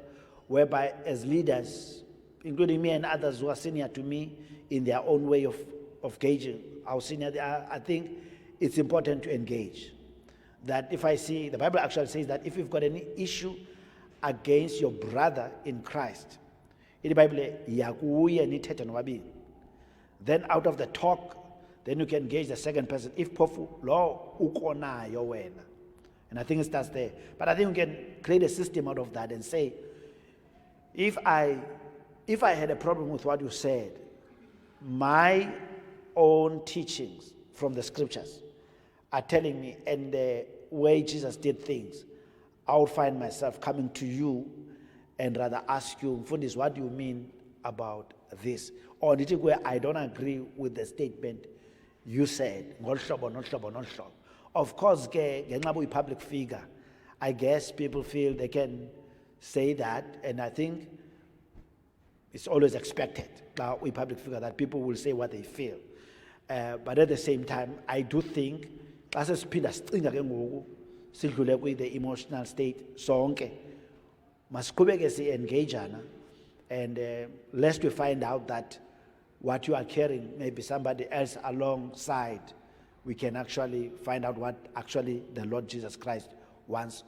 Speaker 2: whereby as leaders, including me and others who are senior to me in their own way of gauging our senior, I think it's important to engage. That if I see, the Bible actually says that if you've got any issue against your brother in Christ, in the Bible, then out of the talk, then you can engage the second person. If pofu lo ukona yo wena. And I think it starts there. But I think we can create a system out of that and say, if I had a problem with what you said, my own teachings from the scriptures are telling me, and the way Jesus did things, I would find myself coming to you and rather ask you, Mfundisi, what do you mean about this? Or did you where I don't agree with the statement you said, ngolhlobo, nolhlobo, nolhlobo. Of course, ngenxa uyi public figure, I guess people feel they can say that, and I think it's always expected, now we public figure, that people will say what they feel. But at the same time, I do think, as a speed as the emotional state, sonke, maskubeke si engage, and lest we find out that what you are carrying, maybe somebody else alongside, we can actually find out what actually the Lord Jesus Christ wants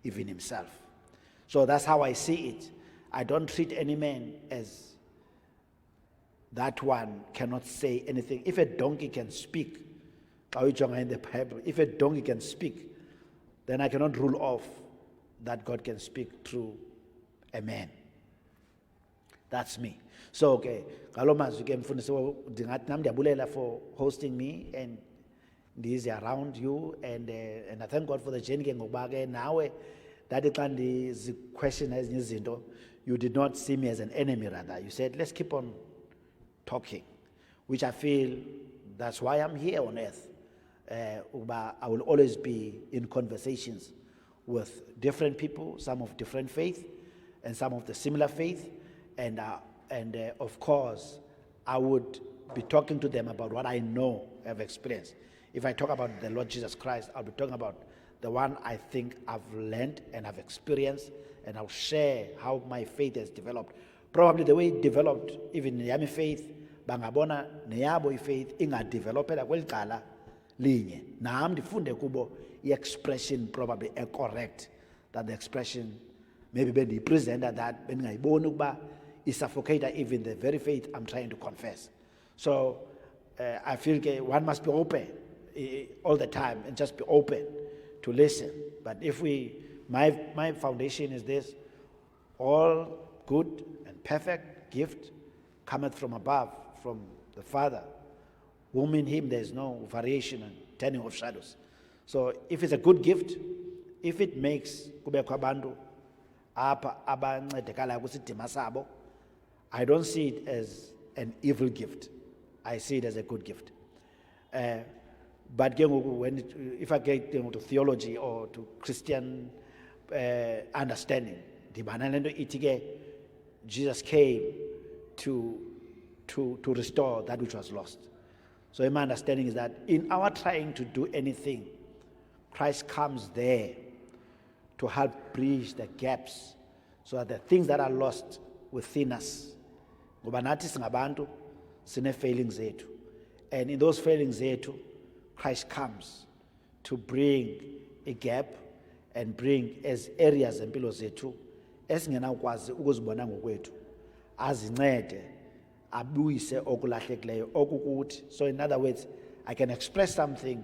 Speaker 2: even himself. So that's how I see it. I don't treat any man as that one cannot say anything. If a donkey can speak, in the Bible, if a donkey can speak, then I cannot rule off that God can speak through a man. That's me. So, okay, Galomaz, you can ndingabulela for hosting me and these around you, and I thank God for the journey now. That the question as you did not see me as an enemy, rather. You said, let's keep on talking, which I feel that's why I'm here on earth. I will always be in conversations with different people, some of different faith and some of the similar faith. And of course, I would be talking to them about what I know, have experienced. If I talk about the Lord Jesus Christ, I'll be talking about the one I think I've learned and I've experienced, and I'll share how my faith has developed. Probably the way it developed, even in Yami faith, bangabona neyabo faith inga developela kwelqala linye. Nam ndifunde kubo expression probably correct, that the expression maybe when the presenter that bengayibona ukuba suffocate even the very faith I'm trying to confess. So I feel one must be open all the time and just be open to listen. But if my foundation is this: all good and perfect gift cometh from above, from the Father, whom in him there is no variation and turning of shadows. So if it's a good gift, if it makes kubekho abantu apha abancedekala kwisidima sabo, I don't see it as an evil gift. I see it as a good gift. But if I get to theology or to Christian understanding, Jesus came to restore that which was lost. So my understanding is that in our trying to do anything, Christ comes there to help bridge the gaps so that the things that are lost within us, ngoba nathi singabantu sine failings zethu, and in those failings zethu Christ comes to bring a gap and bring as areas empilo zethu esingenakwazi ukuzibona ngokwethu, azincede abuyise okulahlekileyo okukuthi. So in other words, I can express something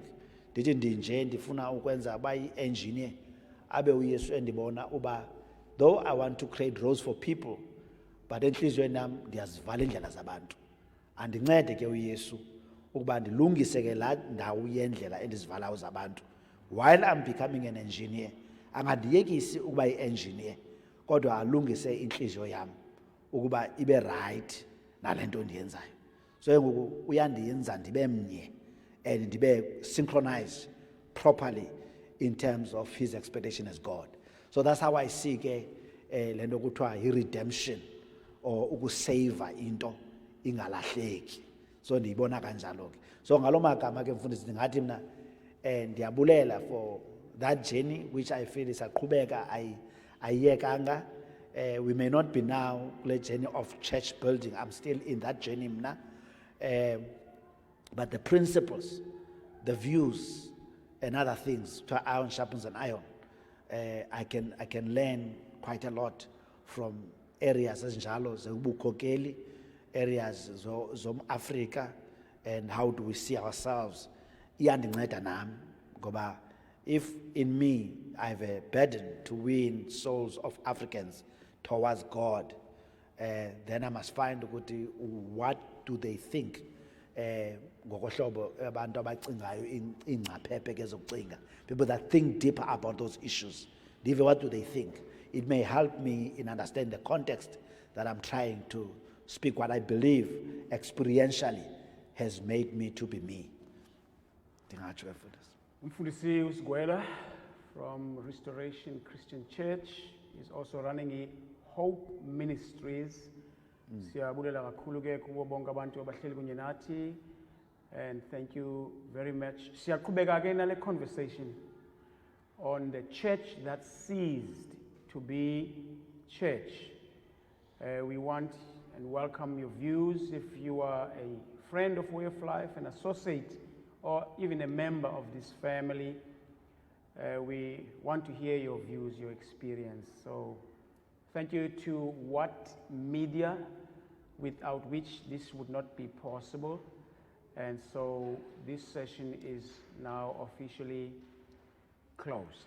Speaker 2: ndithi ndinje ndifuna ukwenza bayi engineer abe uYesu endibona uba though I want to create roads for people, but enhlizweni nami ndiyazivala indlela zabantu, andincede ke uYesu ukuba ndilungise ke la ndawo yendlela endizivalayo zabantu. While I'm becoming an engineer, angandiyekisi ukuba yi-engineer, kodwa alungise inhliziyo yami ukuba ibe right nalento ndiyenzayo. So ngoku uyandiyenza ndibe mnye and ndibe synchronized properly in terms of his expectation as God. So that's how I see ke lento kuthiwa i-redemption or ukusava into ingalahleki. So ndiyibona kanjalo ke. So ngalo magama ke mfundisi ndingathi mina ndiyabulela for that journey which I feel is aqhubeka ayiyekanga. We may not be now kule journey of church building. I'm still in that journey mna. But the principles, the views and other things, to iron sharpens an iron. I can learn quite a lot from areas ezinjalo zebukhokeli, areas zom Africa, and how do we see ourselves. Iyandinceda nami ngoba if in me I have a burden to win souls of Africans towards God, then I must find what do they think ngokohlobo abantu abacingayo ingcaphephe kezokucinga, people that think deeper about those issues. Dive, what do they think? It may help me in understanding the context that I'm trying to speak what I believe experientially has made me to be me. Ndingatsho mfundisi.
Speaker 1: Umfundisi uSigwela from Restoration Christian Church is also running a Hope Ministries. Siyabulela kakhulu ke kubo bonke abantu abahleli kunye nathi, and thank you very much. Siyaqhubeka ke nale conversation on the church that ceased to be church. We want and welcome your views. If you are a friend of Way of Life, an associate, or even a member of this family, we want to hear your views, your experience. So thank you to What Media, without which this would not be possible. And so this session is now officially closed.